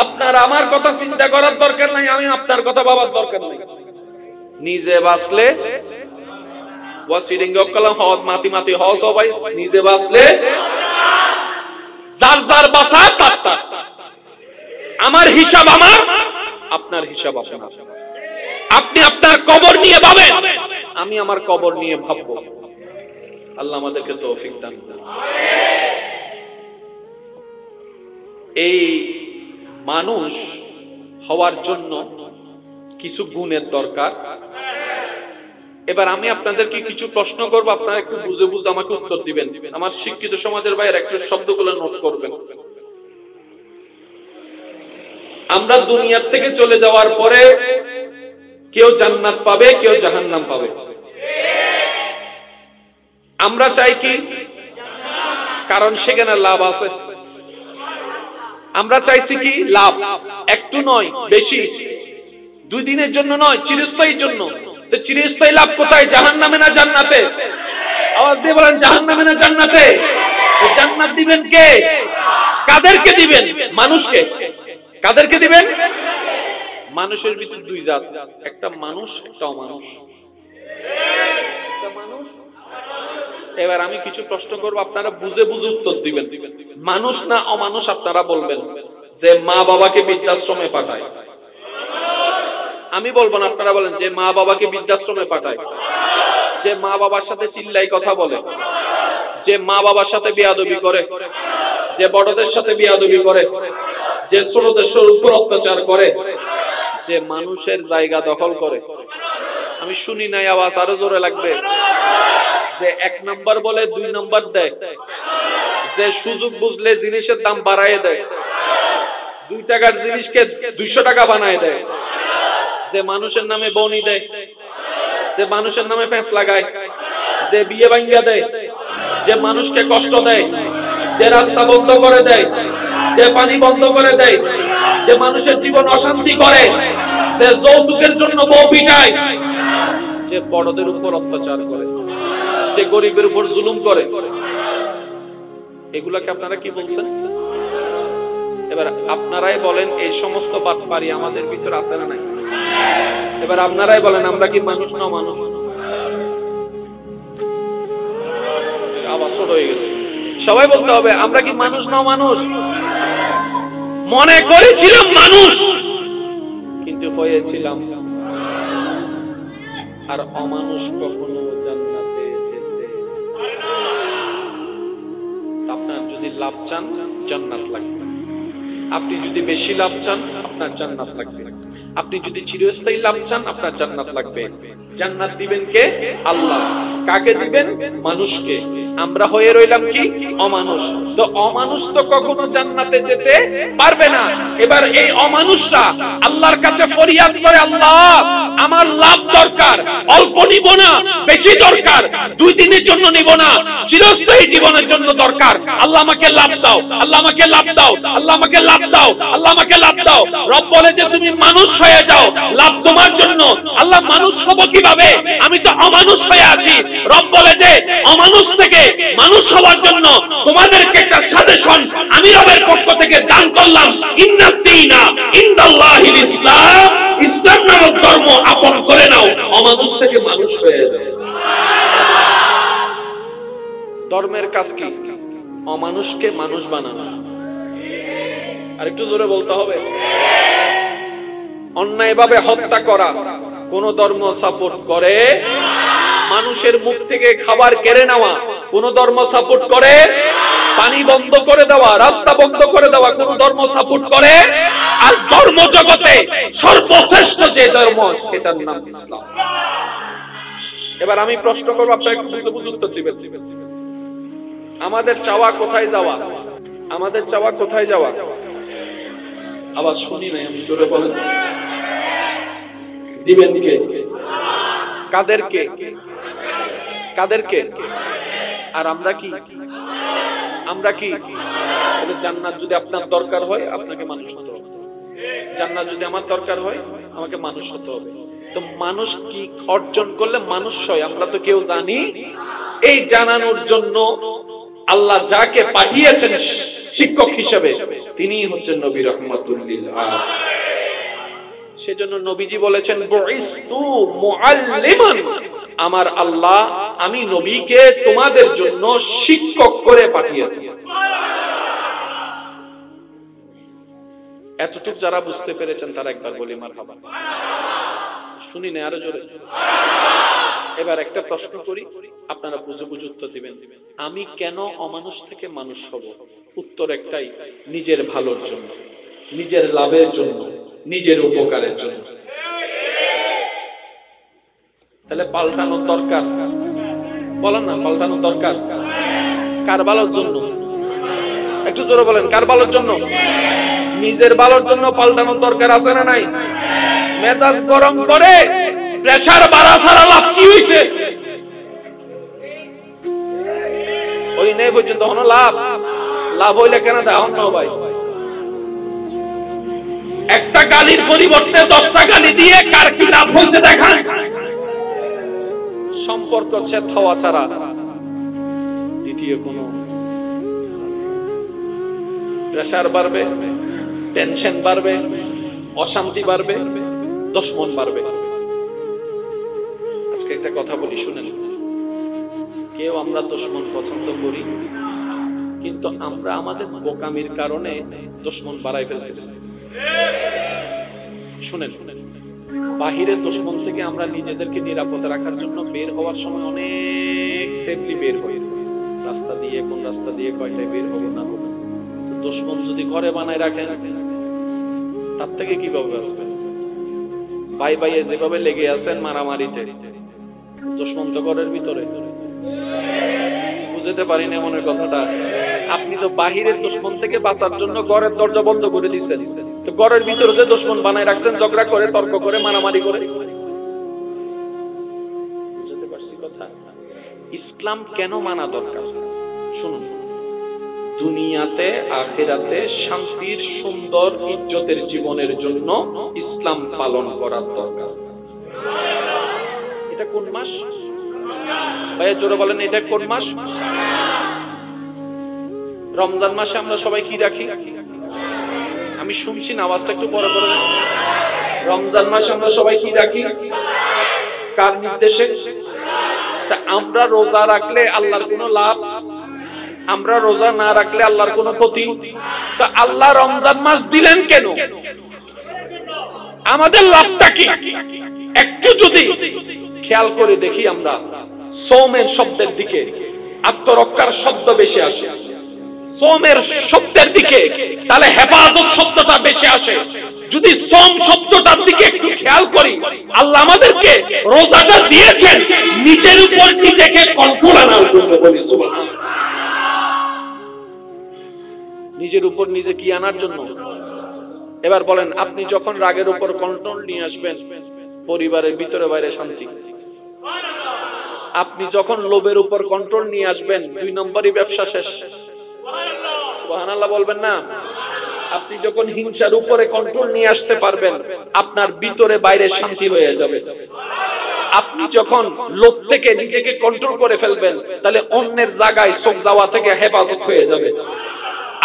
আপনার আমার কথা চিন্তা করার দরকার নাই, আমি আপনার কথা ভাবার দরকার নাই। নিজে বাঁচলে ওয়াসিডিং গকলাম হওয়াত মাতি মাতি হওয়া সবাই নিজে বাঁচলে যার যার বাঁচা তার তার। আমার হিসাব আমার, আপনার হিসাব আপনার। আপনি আপনার কবর নিয়ে ভাবেন, আমি আমার কবর নিয়ে ভাববো। আল্লাহ আমাদেরকে তৌফিক দান করুন। এই মানুষ হওয়ার জন্য কিছু গুণের দরকার। এবার আমি আপনাদেরকে কিছু প্রশ্ন করব, আপনারা একটু বুঝে বুঝে আমাকে উত্তর দিবেন। আমার শিক্ষিত সমাজের বাইরে একটু শব্দগুলো নোট করবেন। আমরা দুনিয়ার থেকে চলে যাওয়ার পরে কেউ জান্নাত পাবে, কেউ জাহান্নাম পাবে। আমরা চাই কি? কারণ সেখানে লাভ আছে। আমরা চাইছি কি? লাভ। একটু নয়, বেশি। 2 দিনের জন্য নয়, চিরস্থায়ীর জন্য। তো চিরস্থায়ী লাভ কোথায়? জাহান্নামে না জান্নাতে? আওয়াজ দিয়ে বলেন, জাহান্নামে না জান্নাতে? জান্নাত দিবেন কে? কাদেরকে দিবেন? মানুষকে। কাদেরকে দিবেন? মানুষের ভিতর 2 জাত, একটা মানুষ, একটা অমানুষ। এবার আমি কিছু প্রশ্ন করব, আপনারা বুঝে বুঝে উত্তর দিবেন। মানুষ না অমানুষ আপনারা বলবেন। যে মা বাবাকে বৃদ্ধাশ্রমে পাঠায়, আমি বলবো না, আপনারা বলেন। যে মা বাবাকে বৃদ্ধাশ্রমে পাঠায়, যে মা বাবার সাথে চিল্লাই কথা বলে, যে মা বাবার সাথে বেয়াদবি করে, যে বড়দের সাথে বেয়াদবি করে, যে ছোটদের উপর অত্যাচার করে, যে মানুষের জায়গা দখল করে। আমি শুনি নাই, আওয়াজ আরো জোরে লাগবে। যে 1 নাম্বার বলে 2 নাম্বার দেয়, যে সুযোগ বুঝলে জিনিসের দাম বাড়ায় দেয়, 2 টাকার জিনিসকে 200 টাকা বানায় দেয়, যে মানুষের নামে বনি দেয়, যে মানুষের নামে প্যাঁচ লাগায়, যে বিয়ে ভাঙিয়া দেয়, যে মানুষকে কষ্ট দেয়, যে রাস্তা বন্ধ করে দেয়, যে পানি বন্ধ করে দেয়, যে মানুষের জীবন অশান্তি করে, যে যৌতুকের জন্য বউ পিটায়, যে বড়দের উপর অত্যাচার করে, যে গরিবের উপর জুলুম করে, এগুলাকে আপনারা কি বলছেন? এবার আপনারাই বলেন, এই সমস্ত বাটপারি আমাদের ভিতর আছে না নাই? এবার আপনারাই বলেন, আমরা কি মানুষ না মানুষ? আবার ছোট হয়ে গেছে। সবাই বলতে হবে, আমরা কি মানুষ না মানুষ? মনে করেছিলাম মানুষ, কিন্তু হয়েছিলাম। আর অমানুষ কখনো জান্নাতে যেতে। আপনার যদি লাভ চান, জান্নাত লাগবে। আপনি যদি বেশি লাভ চান, আপনার জান্নাত লাগবে। আপনি যদি চিরস্থায়ী লাভ চান, আপনার জান্নাত লাগবে। জান্নাত দিবেন কে? আল্লাহ। কাকে দিবেন? মানুষকে। আমরা হয়ে রইলাম কি? অমানুষ। তো অমানুষ তো কখনো জান্নাতে যেতে পারবে না। এবার এই অমানুষরা আল্লাহর কাছে ফরিয়াদ করে, আল্লাহ আমার লাভ দরকার, অল্প নিব না, বেশি দরকার, 2 দিনের জন্য নিব না, চিরস্থায়ী জীবনের জন্য দরকার। আল্লাহ আমাকে লাভ দাও, আল্লাহ আমাকে লাভ দাও, আল্লাহ আমাকে লাভ দাও, আল্লাহ আমাকে লাভ দাও। রব বলে যে তুমি মানুষ হয়ে যাও, লাভ তোমার জন্য। আল্লাহ মানুষ হব কিভাবে? আমি তো অমানুষ হয়ে আছি। রব বলে যে অমানুষ থেকে মানুষ হওয়ার জন্য তোমাদেরকে একটা সাজেশন আমি রবের পক্ষ থেকে দান করলাম। ইন্নাদ্দীনা ইনদাল্লাহিল ইসলাম, ইসলাম নামক ধর্ম আপন করে নাও, অমানুষ থেকে মানুষ হয়ে যাও। ধর্মের কাজ কি? অমানুষকে মানুষ বানানো। আরেকটু জোরে বলতে হবে। অন্যায়ভাবে হত্যা করা কোন ধর্ম সাপোর্ট করে? মানুষের মুখ থেকে খাবার কেড়ে নেওয়া কোন ধর্ম সাপোর্ট করে? পানি বন্ধ করে দেওয়া, রাস্তা বন্ধ করে দেওয়া কোন ধর্ম সাপোর্ট করে? আর ধর্ম জগতে সর্বশ্রেষ্ঠ যে ধর্ম সেটার নাম ইসলাম। এবার আমি প্রশ্ন করব, আপনারা একটু বুঝে বুঝে উত্তর দিবেন। আমাদের চাওয়া কোথায় যাওয়া? আমাদের চাওয়া কোথায় যাওয়া? আবার শুনি নাই, আমি জোরে বলেন। দিবেন কে? কাদেরকে? কাদেরকে? আর আমরা কি? আমরা কি? জান্নাত যদি আপনার দরকার হয় আপনাকে মানুষ হতে হবে, জান্নাত যদি আমার দরকার হয় আমাকে মানুষ হতে হবে। তো মানুষ কি অর্জন করলে মানুষ হয় আমরা তো কেউ জানি? এই জানানোর জন্য আল্লাহ যাকে পাঠিয়েছেন শিক্ষক হিসেবে তিনি হচ্ছেন নবী রাহমাতুল লিল আলামিন। সেজন্য নবীজি বলেছেন বুইস্তু মুআল্লিমান, আমার আল্লাহ আমি নবীকে তোমাদের জন্য শিক্ষক করে পাঠিয়েছি। এতটুকু যারা বুঝতে পেরেছেন তারা একবার বলি মারহাবা। শুনি না আরো জোরে। এবার একটা প্রশ্ন করি, আপনারা বুঝে বুঝে উত্তর দিবেন। আমি কেন অমানুষ থেকে মানুষ হব? উত্তর একটাই, নিজের ভালোর জন্য, নিজের লাভের জন্য, নিজের উপকারের জন্য। তাহলে পাল্টানোর দরকার, বলেন না পাল্টানোর দরকার? কার ভালোর জন্য? একটু জোরে বলেন, কার ভালোর জন্য? নিজের ভালোর জন্য পাল্টানোর দরকার আছে না নাই? মেজাজ গরম করে প্রেসার বাড়া ছাড়া লাভ কি হইছে? ওই নেই পর্যন্ত হনো লাভ, লাভ হইলে কেন দাও না ভাই? একটা গালির পরিবর্তে 10টা গালি দিয়ে কার কি লাভ হয়েছে দেখান। সম্পর্ক ছেদ হওয়া ছাড়া দ্বিতীয় কোনো। প্রেসার বাড়বে, টেনশন বাড়বে, অশান্তি বাড়বে, দুশমন বাড়বে। আজকে একটা কথা বলি শুনেন, কেউ আমরা দুশমন পছন্দ করি, কিন্তু আমরা আমাদের বোকামির কারণে দুশমন বাড়াই ফেলতেছি। শুনেন, বাহিরের দুশমন থেকে আমরা নিজেদেরকে নিরাপদে রাখার জন্য বের হওয়ার সময় অনেক সেফলি বের হই, রাস্তা দিয়ে কোন রাস্তা দিয়ে কয়টায় বের হবো না হবো। তো দুশমন যদি ঘরে বানায় রাখেন তার থেকে কিভাবে বাঁচবেন? ভাই ভাইয়ে যেভাবে লেগে আছেন মারামারিতে, দুশমন তো ঘরের ভিতরে। বুঝতে পারি না মনের কথাটা। আপনি তো বাহিরের দুশমন থেকে বাঁচার জন্য ঘরের দরজা বন্ধ করে দিচ্ছেন, তো ঘরের ভিতরে যে দুশমন বানায় রাখছেন ঝগড়া করে, তর্ক করে, মারামারি করে। বুঝতে পারছি কথা? ইসলাম কেন মানা দরকার শুনুন। দুনিয়াতে আখিরাতে শান্তির সুন্দর ইজ্জতের জীবনের জন্য ইসলাম পালন করার দরকার। এটা কোন মাস ভাইয়া জোরে বলেন, এটা কোন মাস? রমজান মাসে আমরা সবাই কি রাখি? আমি শুনছি না, আওয়াজটা একটু বড় করে। রমজান মাসে আমরা সবাই কি রাখি? কার নির্দেশে? তা আমরা রোজা রাখলে আল্লাহর কোনো লাভ, আমরা রোজা না রাখলে আল্লাহর কোনো ক্ষতি। তো আল্লাহ রমজান মাস দিলেন কেন? আমাদের লাভটা কি? একটু যদি খেয়াল করে দেখি আমরা, সওমের শব্দের দিকে আত্মরক্ষার শব্দ বেশি আসে, সওমের শব্দের দিকে তাহলে হেফাজত শব্দটা বেশি আসে। যদি সওম শব্দটার দিকে একটু খেয়াল খেয়াল করি আল্লাহ আমাদেরকে রোজাটা দিয়েছেন নিজের উপর নিজেকে কন্ট্রোল আনার জন্য। বলি সুবহানাল্লাহ। নিজের উপর নিজে কি আনার জন্য? এবার বলেন, আপনি যখন রাগের উপর কন্ট্রোল নিয়ে আসবেন, পরিবারের ভিতরে বাইরে শান্তি। আপনি যখন লোভের উপর কন্ট্রোল নিয়ে আসবেন, 2 নম্বরই ব্যবসা শেষ। সুবহানাল্লাহ বলবেন না? আপনি যখন হিংসার উপরে কন্ট্রোল নিয়ে আসতে পারবেন, আপনার ভিতরে বাইরে শান্তি হয়ে যাবে। আপনি যখন লোভ থেকে নিজেকে কন্ট্রোল করে ফেলবেন, তাহলে অন্যের জায়গায় চোখ যাওয়া থেকে হেফাজত হয়ে যাবে।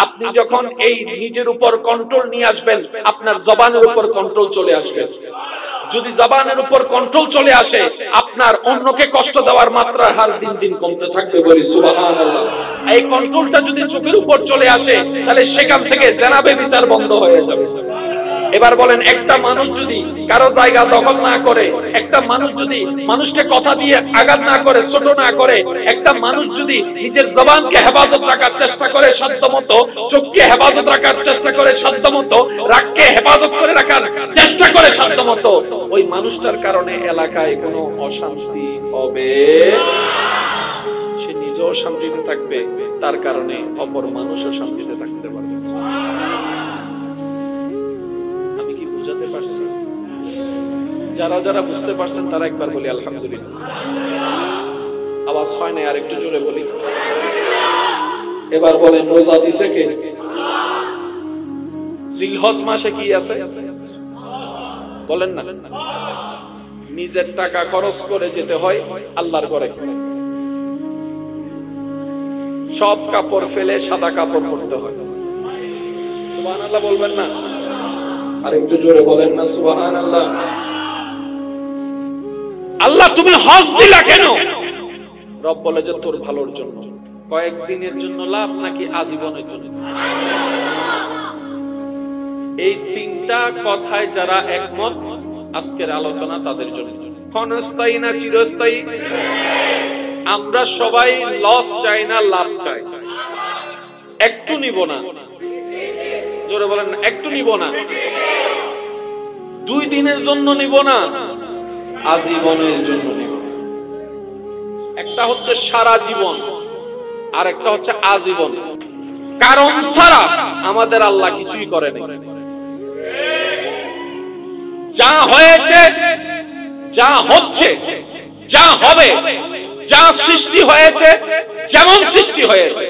আপনি যখন এই নিজের উপর কন্ট্রোল নিয়ে আসবেন, আপনার জবানের উপর কন্ট্রোল চলে আসবে। যদি জবানের উপর কন্ট্রোল চলে আসে, আপনার অন্যকে কষ্ট দেওয়ার মাত্রার হার দিন দিন কমতে থাকবে। বলি সুবহানাল্লাহ। এই কন্ট্রোলটা যদি চোখের উপর চলে আসে, তাহলে সেখান থেকে জেনা ব্যভিচার বন্ধ হয়ে যাবে। এবার বলেন, একটা মানুষ যদি কারো জায়গা দখল না করে, একটা মানুষ যদি মানুষকে কথা দিয়ে আঘাত না করে, ছোট না করে, একটা মানুষ যদি নিজের জবানকে হেফাজত রাখার চেষ্টা করে সাধ্যমতো, চোখকে হেফাজত রাখার চেষ্টা করে সাধ্যমতো, রাগকে হেফাজত করে রাখার চেষ্টা করে সাধ্যমতো, ওই মানুষটার কারণে এলাকায় কোনো অশান্তি হবে না। সে নিজেও শান্তিতে থাকবে, তার কারণে অপর মানুষও শান্তিতে থাকতে পারবে। বুঝাতে পারছি? যারা যারা বুঝতে পারছেন তারা একবার বলি আলহামদুলিল্লাহ। আওয়াজ হয় না, আর একটু জোরে বলি। এবার বলেন, রোজা দিছে কে? জিলহজ মাসে কি আছে বলেন না? নিজের টাকা খরচ করে যেতে হয় আল্লাহর ঘরে। সব কাপড় ফেলে সাদা কাপড় পরতে হয়। সুবহানাল্লাহ বলবেন না? আরেকটু জোরে বলেন না সুবহানাল্লাহ। আল্লাহ তুমি হজ দিলা কেন? রব বলে যে তোর ভালোর জন্য। কয়েকদিনের জন্য লাভ নাকি আজীবনের জন্য? এই 3টা কথায় যারা একমত, আজকের আলোচনা তাদের জন্য। ক্ষণস্থায়ী না চিরস্থায়ী? আমরা সবাই লস চাই না লাভ চাই। একটু নিব না, জোরে বলেন, একটু নিব না। 2 দিনের জন্য নিব না, আজীবনের জন্য নিব। একটা হচ্ছে সারা জীবন, আর একটা হচ্ছে আজীবন। কারণ ছাড়া আমাদের আল্লাহ কিছুই করে নাই। যা হয়েছে, যা হচ্ছে, যা হবে, যা সৃষ্টি হয়েছে, যেমন সৃষ্টি হয়েছে,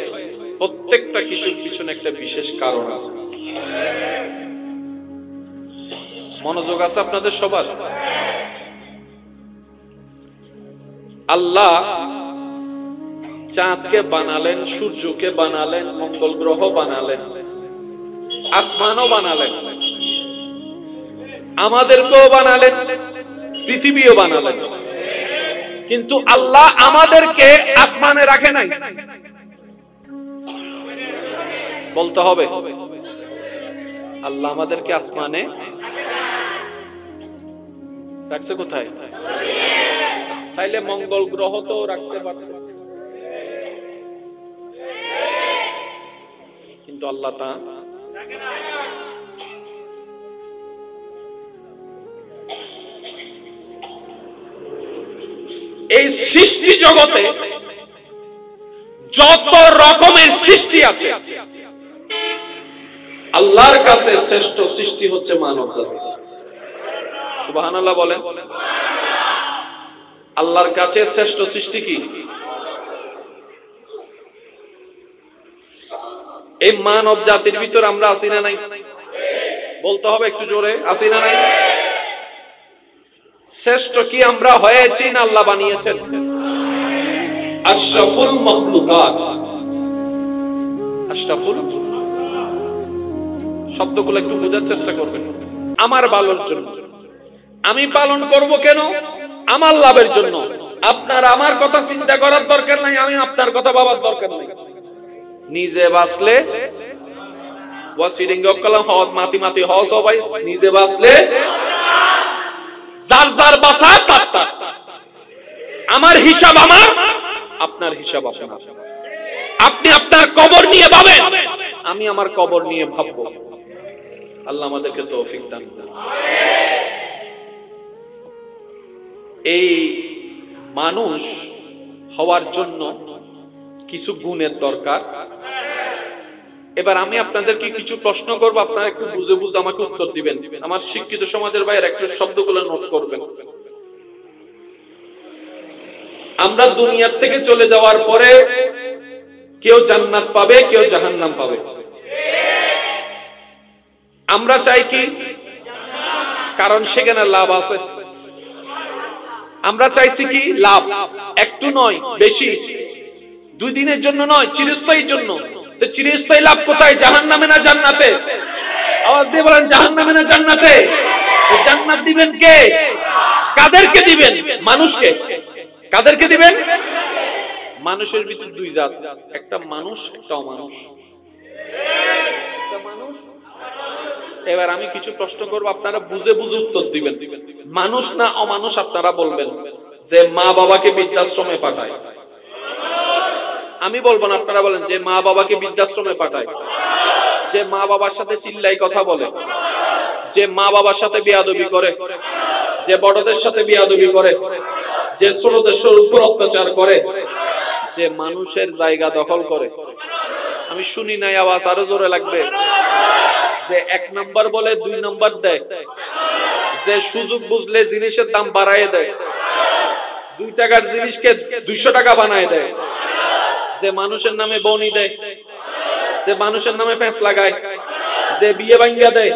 প্রত্যেকটা কিছুর পিছনে একটা বিশেষ কারণ আছে। মনোযোগ আছে আপনাদের সবার? আল্লাহ চাঁদকে বানালেন, সূর্যকে বানালেন, মঙ্গল গ্রহ বানালেন, আসমানও বানালেন, আমাদেরকেও বানালেন, পৃথিবীও বানালেন। কিন্তু আল্লাহ আমাদেরকে আসমানে রাখে নাই। বলতে হবে, আল্লাহ আমাদেরকে আসমানে রাখছে। কোথায়? চাইলে মঙ্গল গ্রহ তো রাখতে পারত, কিন্তু আল্লাহ তা এই সৃষ্টি জগতে যত রকমের সৃষ্টি আছে, আল্লাহর কাছে শ্রেষ্ঠ সৃষ্টি হচ্ছে মানব জাতি। সুবহানাল্লাহ বলেন। আল্লাহর কাছে শ্রেষ্ঠ সৃষ্টি কি? এই মানব জাতির ভিতর আমরা আছি না নাই? বলতে হবে একটু জোরে, আছি না নাই? শ্রেষ্ঠ কি আমরা হয়েছি না আল্লাহ বানিয়েছেন? আশরাফুল মাখলুকাত। আশরাফুল শব্দগুলো একটু বোঝার চেষ্টা করবেন। আমার ভালোর জন্য। আমি পালন করব কেন? আমার লাভের জন্য। আপনার আমার কথা চিন্তা করার দরকার নাই, আমি আপনার কথা ভাবার দরকার নাই। নিজে বাঁচলে নিজে বাঁচলে যার যার বাঁচা তার তার। আমার হিসাব আমার, আপনার হিসাব আপনার। আপনি আপনার কবর নিয়ে ভাবেন, আমি আমার কবর নিয়ে ভাববো। আল্লাহ আমাদেরকে তৌফিক দান করুন। মানুষ হওয়ার জন্য কিছু গুণের দরকার। এবার আমি আপনাদেরকে কিছু প্রশ্ন করব, আপনারা একটু বুঝে বুঝে আমাকে উত্তর দিবেন। আমার শিক্ষিত সমাজের বাইরে একটু শব্দগুলো নোট করবেন। আমরা দুনিয়ার থেকে চলে যাওয়ার পরে কেউ জান্নাত পাবে, কেউ জাহান্নাম পাবে। আমরা চাই কি? কারণ সেখানে লাভ আছে। আমরা চাইছি কি? লাভ। একটু নয়, বেশি। 2 দিনের জন্য নয়, চিরস্থায়ীর জন্য। তো চিরস্থায়ী লাভ কোথায়? জাহান্নামে না জান্নাতে? আওয়াজ দিয়ে বলেন, জাহান্নামে না জান্নাতে? জান্নাত দিবেন কে? কাদেরকে দিবেন? মানুষকে। কাদেরকে দিবেন? মানুষের ভিতর 2 জাত, একটা মানুষ, একটা অমানুষ। এবার আমি কিছু প্রশ্ন করব, আপনারা বুঝে বুঝে উত্তর দিবেন। মানুষ না অমানুষ আপনারা বলবেন। যে মা বাবাকে বৃদ্ধাশ্রমে পাঠায়, আমি বলবো না, আপনারা বলেন। যে মা বাবাকে বৃদ্ধাশ্রমে পাঠায়, যে মা বাবার সাথে চিল্লাই কথা বলে, যে মা বাবার সাথে বেয়াদবি করে, যে বড়দের সাথে বেয়াদবি করে, যে ছোটদের উপর অত্যাচার করে, যে মানুষের জায়গা দখল করে। আমি শুনি নাই, আওয়াজ আরো জোরে লাগবে। যে 1 নাম্বার বলে 2 নাম্বার দেয়, যে সুযোগ বুঝলে জিনিসের দাম বাড়ায় দেয়, 2 টাকার জিনিসকে 200 টাকা বানায় দেয়, যে মানুষের নামে বনি দেয়, যে মানুষের নামে প্যাঁচ লাগায়, যে বিয়ে ভাঙ্গা দেয়,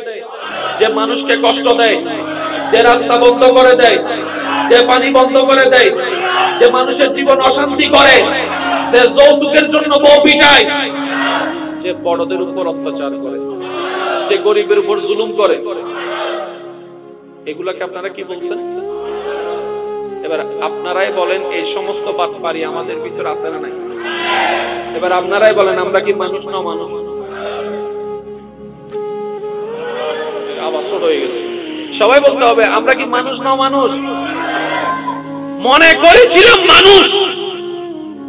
যে মানুষকে কষ্ট দেয়, যে রাস্তা বন্ধ করে দেয়, যে পানি বন্ধ করে দেয়, যে মানুষের জীবন অশান্তি করে, যে যৌতুকের জন্য বউ পিটায়, যে বড়দের উপর অত্যাচার করে, যে গরিবের উপর জুলুম করে, এগুলাকে আপনারা কি বলছেন? এবার আপনারাই বলেন, এই সমস্ত বাটপারি আমাদের ভিতর আছে না নাই? এবার আপনারাই বলেন, আমরা কি মানুষ না মানুষ? আবার ছোট হয়ে গেছে। সবাই বলতে হবে, আমরা কি মানুষ না মানুষ? মনে করেছিলাম মানুষ,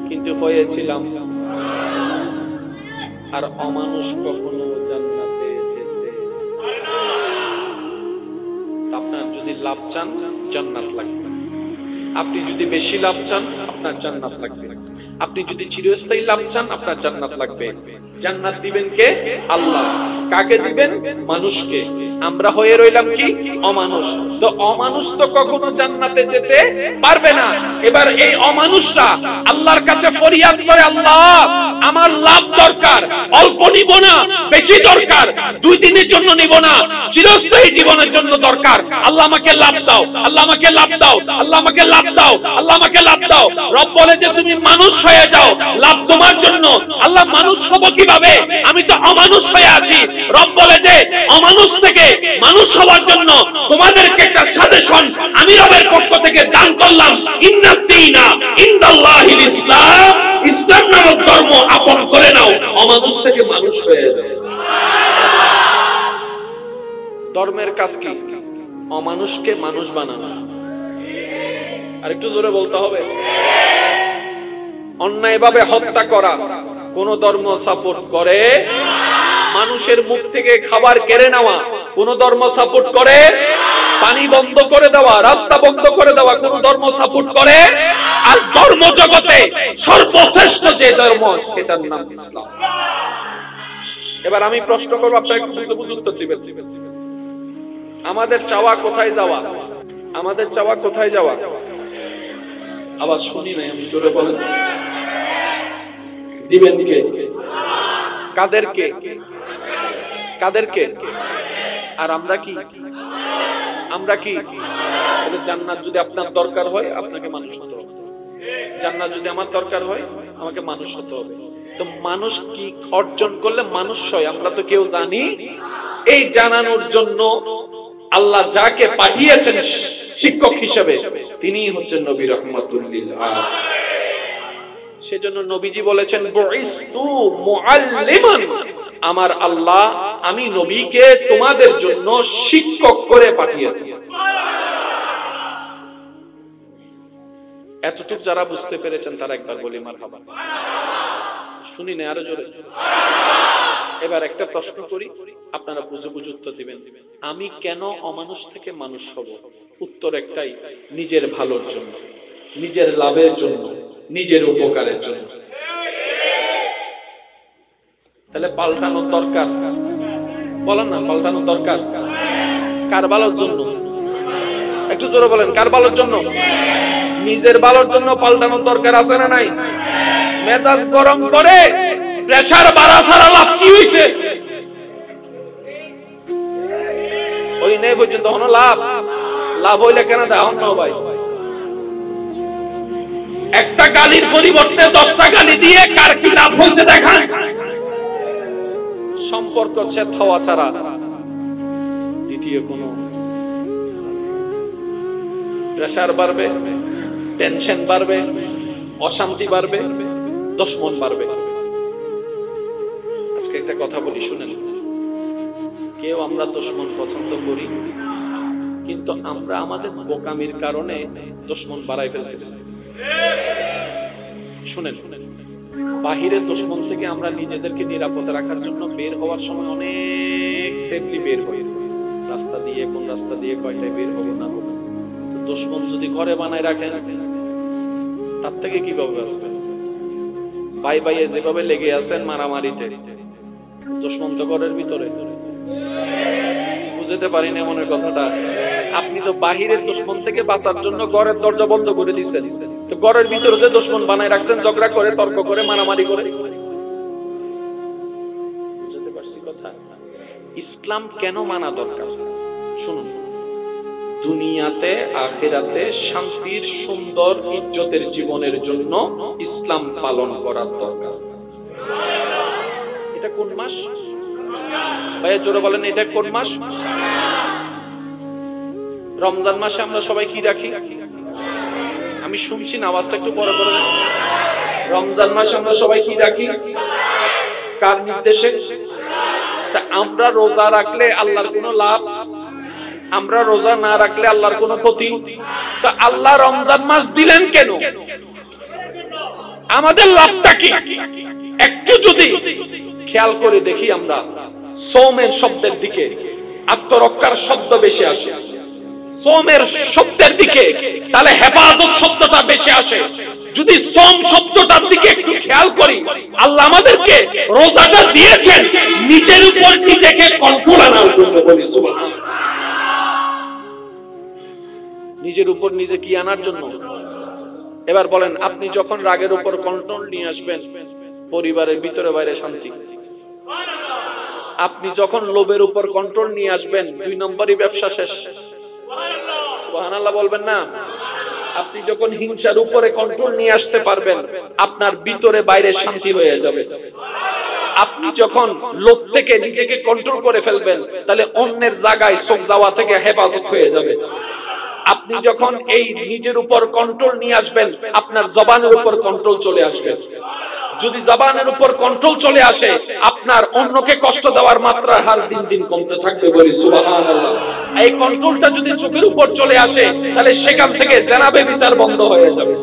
কিন্তু হয়েছিলাম। আর অমানুষ কখনো জান্নাতে যেতে। আপনার যদি লাভ চান, জান্নাত লাগবে। আপনি যদি বেশি লাভ চান, আপনার জান্নাত লাগবে। আপনি যদি চিরস্থায়ী লাভ চান, আপনার জান্নাত লাগবে। জান্নাত দিবেন কে? আল্লাহ। কাকে দিবেন? মানুষকে। আমরা হয়ে রইলাম কি? অমানুষ। তো অমানুষ তো কখনো জান্নাতে যেতে পারবে না। এবার এই অমানুষরা আল্লাহর কাছে ফরিয়াদ করে, আল্লাহ আমার লাভ দরকার, অল্প নিব না, বেশি দরকার, 2 দিনের জন্য নিব না, চিরস্থায়ী জীবনের জন্য দরকার। আল্লাহ আমাকে লাভ দাও, আল্লাহ আমাকে লাভ দাও, আল্লাহ আমাকে লাভ দাও, আল্লাহ আমাকে লাভ দাও। রব বলে যে তুমি মানুষ হয়ে যাও, লাভ তোমার জন্য। আল্লাহ মানুষ হব কিভাবে? আমি তো অমানুষ হয়ে আছি। রব বলে যে অমানুষ থেকে মানুষ হওয়ার জন্য তোমাদেরকে একটা সাজেশন আমি রবের পক্ষ থেকে দান করলাম। ইন্নাদ্দীনা ইনদাল্লাহিল ইসলাম, ইসলাম নামক ধর্ম আপন করে নাও, অমানুষ থেকে মানুষ হয়ে যাও। ধর্মের কাজ কি? অমানুষকে মানুষ বানানো। আর একটু জোরে বলতে হবে। অন্যায়ভাবে হত্যা করা কোন ধর্ম সাপোর্ট করে? মানুষের মুখ থেকে খাবার কেড়ে নেওয়া কোন ধর্ম সাপোর্ট করে? পানি বন্ধ করে দেওয়া, রাস্তা বন্ধ করে দেওয়া কোন ধর্ম সাপোর্ট করে? আর ধর্ম জগতে সর্বশ্রেষ্ঠ যে ধর্ম, সেটার নাম ইসলাম। এবার আমি প্রশ্ন করব, আপনারা একটু বুঝে বুঝে উত্তর দিবেন। আমাদের চাওয়া কোথায় যাওয়া? আমাদের চাওয়া কোথায় যাওয়া? আবার শুনি নাই, আমি জোরে বলেন। দিবেন কে? কাদেরকে? কাদেরকে? আর আমরা কি? আমরা কি? জান্নাত যদি আপনার দরকার হয়, আপনাকে মানুষ হতে হবে। জান্নাত যদি আমার দরকার হয়, আমাকে মানুষ হতে হবে। তো মানুষ কি অর্জন করলে মানুষ হয়, আমরা তো কেউ জানি। এই জানানোর জন্য আল্লাহ যাকে পাঠিয়েছেন শিক্ষক হিসেবে, তিনি হচ্ছেন নবী রাহমাতুল লিল আলামিন। সেজন্য নবীজি বলেছেন, বুইস্তু মুআল্লিমান, আমার আল্লাহ আমি নবীকে তোমাদের জন্য শিক্ষক করে পাঠিয়েছি। এতটুকু যারা বুঝতে পেরেছেন তারা একবার বলি মারহাবা। শুনি না, আরো জোরে। এবার একটা প্রশ্ন করি, আপনারা বুঝে বুঝে উত্তর দিবেন। আমি কেন অমানুষ থেকে মানুষ হব? উত্তর একটাই, নিজের ভালোর জন্য। নিজের লাভের জন্য, নিজের উপকারের জন্য। তাহলে পাল্টানোর দরকার, বলেন না পাল্টানোর দরকার। কার ভালোর জন্য? একটু জোরে বলেন, কার ভালোর জন্য? নিজের ভালোর জন্য পাল্টানোর দরকার আছে না নাই? মেজাজ গরম করে প্রেসার বাড়া ছাড়া লাভ কি হইছে? ওই নেই পর্যন্ত হনো লাভ, লাভ হইলে কেন দেওয়া না ভাই? একটা গালির পরিবর্তে 10টা গালি দিয়ে কার কি লাভ হয়েছে দেখান। সম্পর্ক ছেদ হওয়া ছাড়া দ্বিতীয় কোনো। প্রেসার বাড়বে, টেনশন বাড়বে, অশান্তি বাড়বে, দুশমন বাড়বে। আজকে একটা কথা বলি শুনেন, কেউ আমরা দুশমন পছন্দ করি, কিন্তু আমরা আমাদের বোকামির কারণে দুশমন বাড়াই ফেলতেছি। শুনেন, বাহিরে দুশমন থেকে আমরা নিজেদেরকে নিরাপদে রাখার জন্য বের হওয়ার সময় অনেক সেফলি বের হই, রাস্তা দিয়ে, কোন রাস্তা দিয়ে কয়টায় বের হবো না হবো। তো দুশমন যদি ঘরে বানায় রাখেন, তার থেকে কিভাবে বাঁচবেন? ভাই ভাইয়ে যেভাবে লেগে আছেন মারামারিতে, দুশমন তো ঘরের ভিতরে। বুঝতে পারি না মনের কথাটা। আপনি তো বাহিরের দুশমন থেকে বাঁচার জন্য ঘরের দরজা বন্ধ করে দিচ্ছেন, তো ঘরের ভিতরে যে দুশমন বানায় রাখছেন, ঝগড়া করে, তর্ক করে, মারামারি করে। বুঝতে পারছি কথা? ইসলাম কেন মানা দরকার শুনুন। দুনিয়াতে আখিরাতে শান্তির, সুন্দর, ইজ্জতের জীবনের জন্য ইসলাম পালন করার দরকার। এটা কোন মাস ভাইয়া জোরে বলেন, এটা কোন মাস? রমজান মাসে আমরা সবাই কি রাখি? আমি শুনছি না, আওয়াজটা একটু বড় করে। রমজান মাসে আমরা সবাই কি রাখি? কার নির্দেশে? তা আমরা রোজা রাখলে আল্লাহর কোনো লাভ, আমরা রোজা না রাখলে আল্লাহর কোনো ক্ষতি। তা আল্লাহ রমজান মাস দিলেন কেন? আমাদের লাভটা কি? একটু যদি খেয়াল করে দেখি, আমরা সওমের শব্দের দিকে আত্মরক্ষার শব্দ বেশি আসে, সওমের শব্দের দিকে তাহলে হেফাজত শব্দটা বেশি আসে। যদি সওম শব্দটার দিকে একটু খেয়াল করি, আল্লাহ আমাদেরকে রোজাটা দিয়েছেন নিজের উপর নিজেকে কন্ট্রোল আনার জন্য। বলি সুবহানাল্লাহ। নিজের উপর নিজে কি আনার জন্য? এবার বলেন, আপনি যখন রাগের উপর কন্ট্রোল নিয়ে আসবেন, পরিবারের ভিতরে বাইরে শান্তি। আপনি যখন লোভের উপর কন্ট্রোল নিয়ে আসবেন, 2 নম্বরই ব্যবসা শেষ। সুবহানাল্লাহ বলবেন না? আপনি যখন হিংসার উপরে কন্ট্রোল নিয়ে আসতে পারবেন, আপনার ভিতরে বাইরে শান্তি হয়ে যাবে। আপনি যখন লোভ থেকে নিজেকে কন্ট্রোল করে ফেলবেন, তাহলে অন্যের জায়গায় চোখ যাওয়া থেকে হেফাজত হয়ে যাবে। আপনি যখন এই নিজের উপর কন্ট্রোল নিয়ে আসবেন, আপনার জবানের উপর কন্ট্রোল চলে আসবে। যদি জবানের উপর কন্ট্রোল চলে আসে, আপনার অন্যকে কষ্ট দেওয়ার মাত্রার হার দিন দিন কমতে থাকবে। বলি সুবহানাল্লাহ। এই কন্ট্রোলটা যদি চোখের উপর চলে আসে, তাহলে সেখান থেকে জেনাবে বিচার বন্ধ হয়ে যাবে।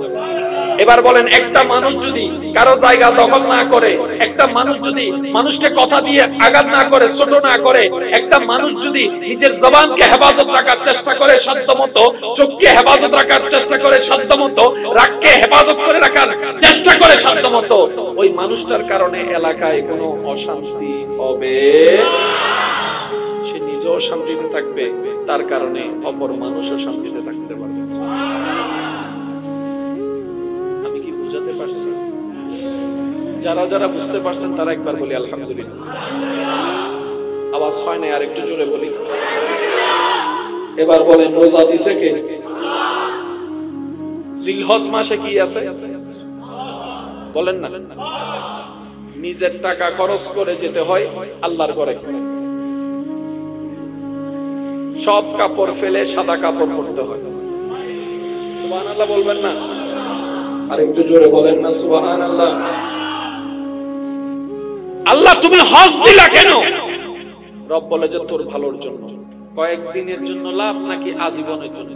এবার বলেন, একটা মানুষ যদি কারো জায়গা দখল না করে, একটা মানুষ যদি মানুষকে কথা দিয়ে আঘাত না করে, ছোট না করে, একটা মানুষ যদি নিজের জবানকে হেফাজত রাখার চেষ্টা করে সাধ্যমতো, চোখকে হেফাজত রাখার চেষ্টা করে সাধ্যমতো, রাগকে হেফাজত করে রাখার চেষ্টা করে সাধ্যমতো, ওই মানুষটার কারণে এলাকায় কোনো অশান্তি হবে, সে নিজেও শান্তিতে থাকবে, তার কারণে অপর মানুষও শান্তিতে থাকতে পারবে। বুঝাতে পারছি? যারা যারা বুঝতে পারছেন তারা একবার বলি আলহামদুলিল্লাহ। আওয়াজ হয় না, আর একটু জোরে বলি। এবার বলেন, রোজা দিছে কে? জিলহজ মাসে কি আছে বলেন না? নিজের টাকা খরচ করে যেতে হয় আল্লাহর ঘরে, সব কাপড় ফেলে সাদা কাপড় পরতে হয়। সুবহানাল্লাহ বলবেন না? আর একটু জোরে বলেন না সুবহানাল্লাহ। আল্লাহ তুমি হজ দিলা কেন? রব বলে যে তোর ভালোর জন্য। কয়েকদিনের জন্য লাভ নাকি আজীবনের জন্য?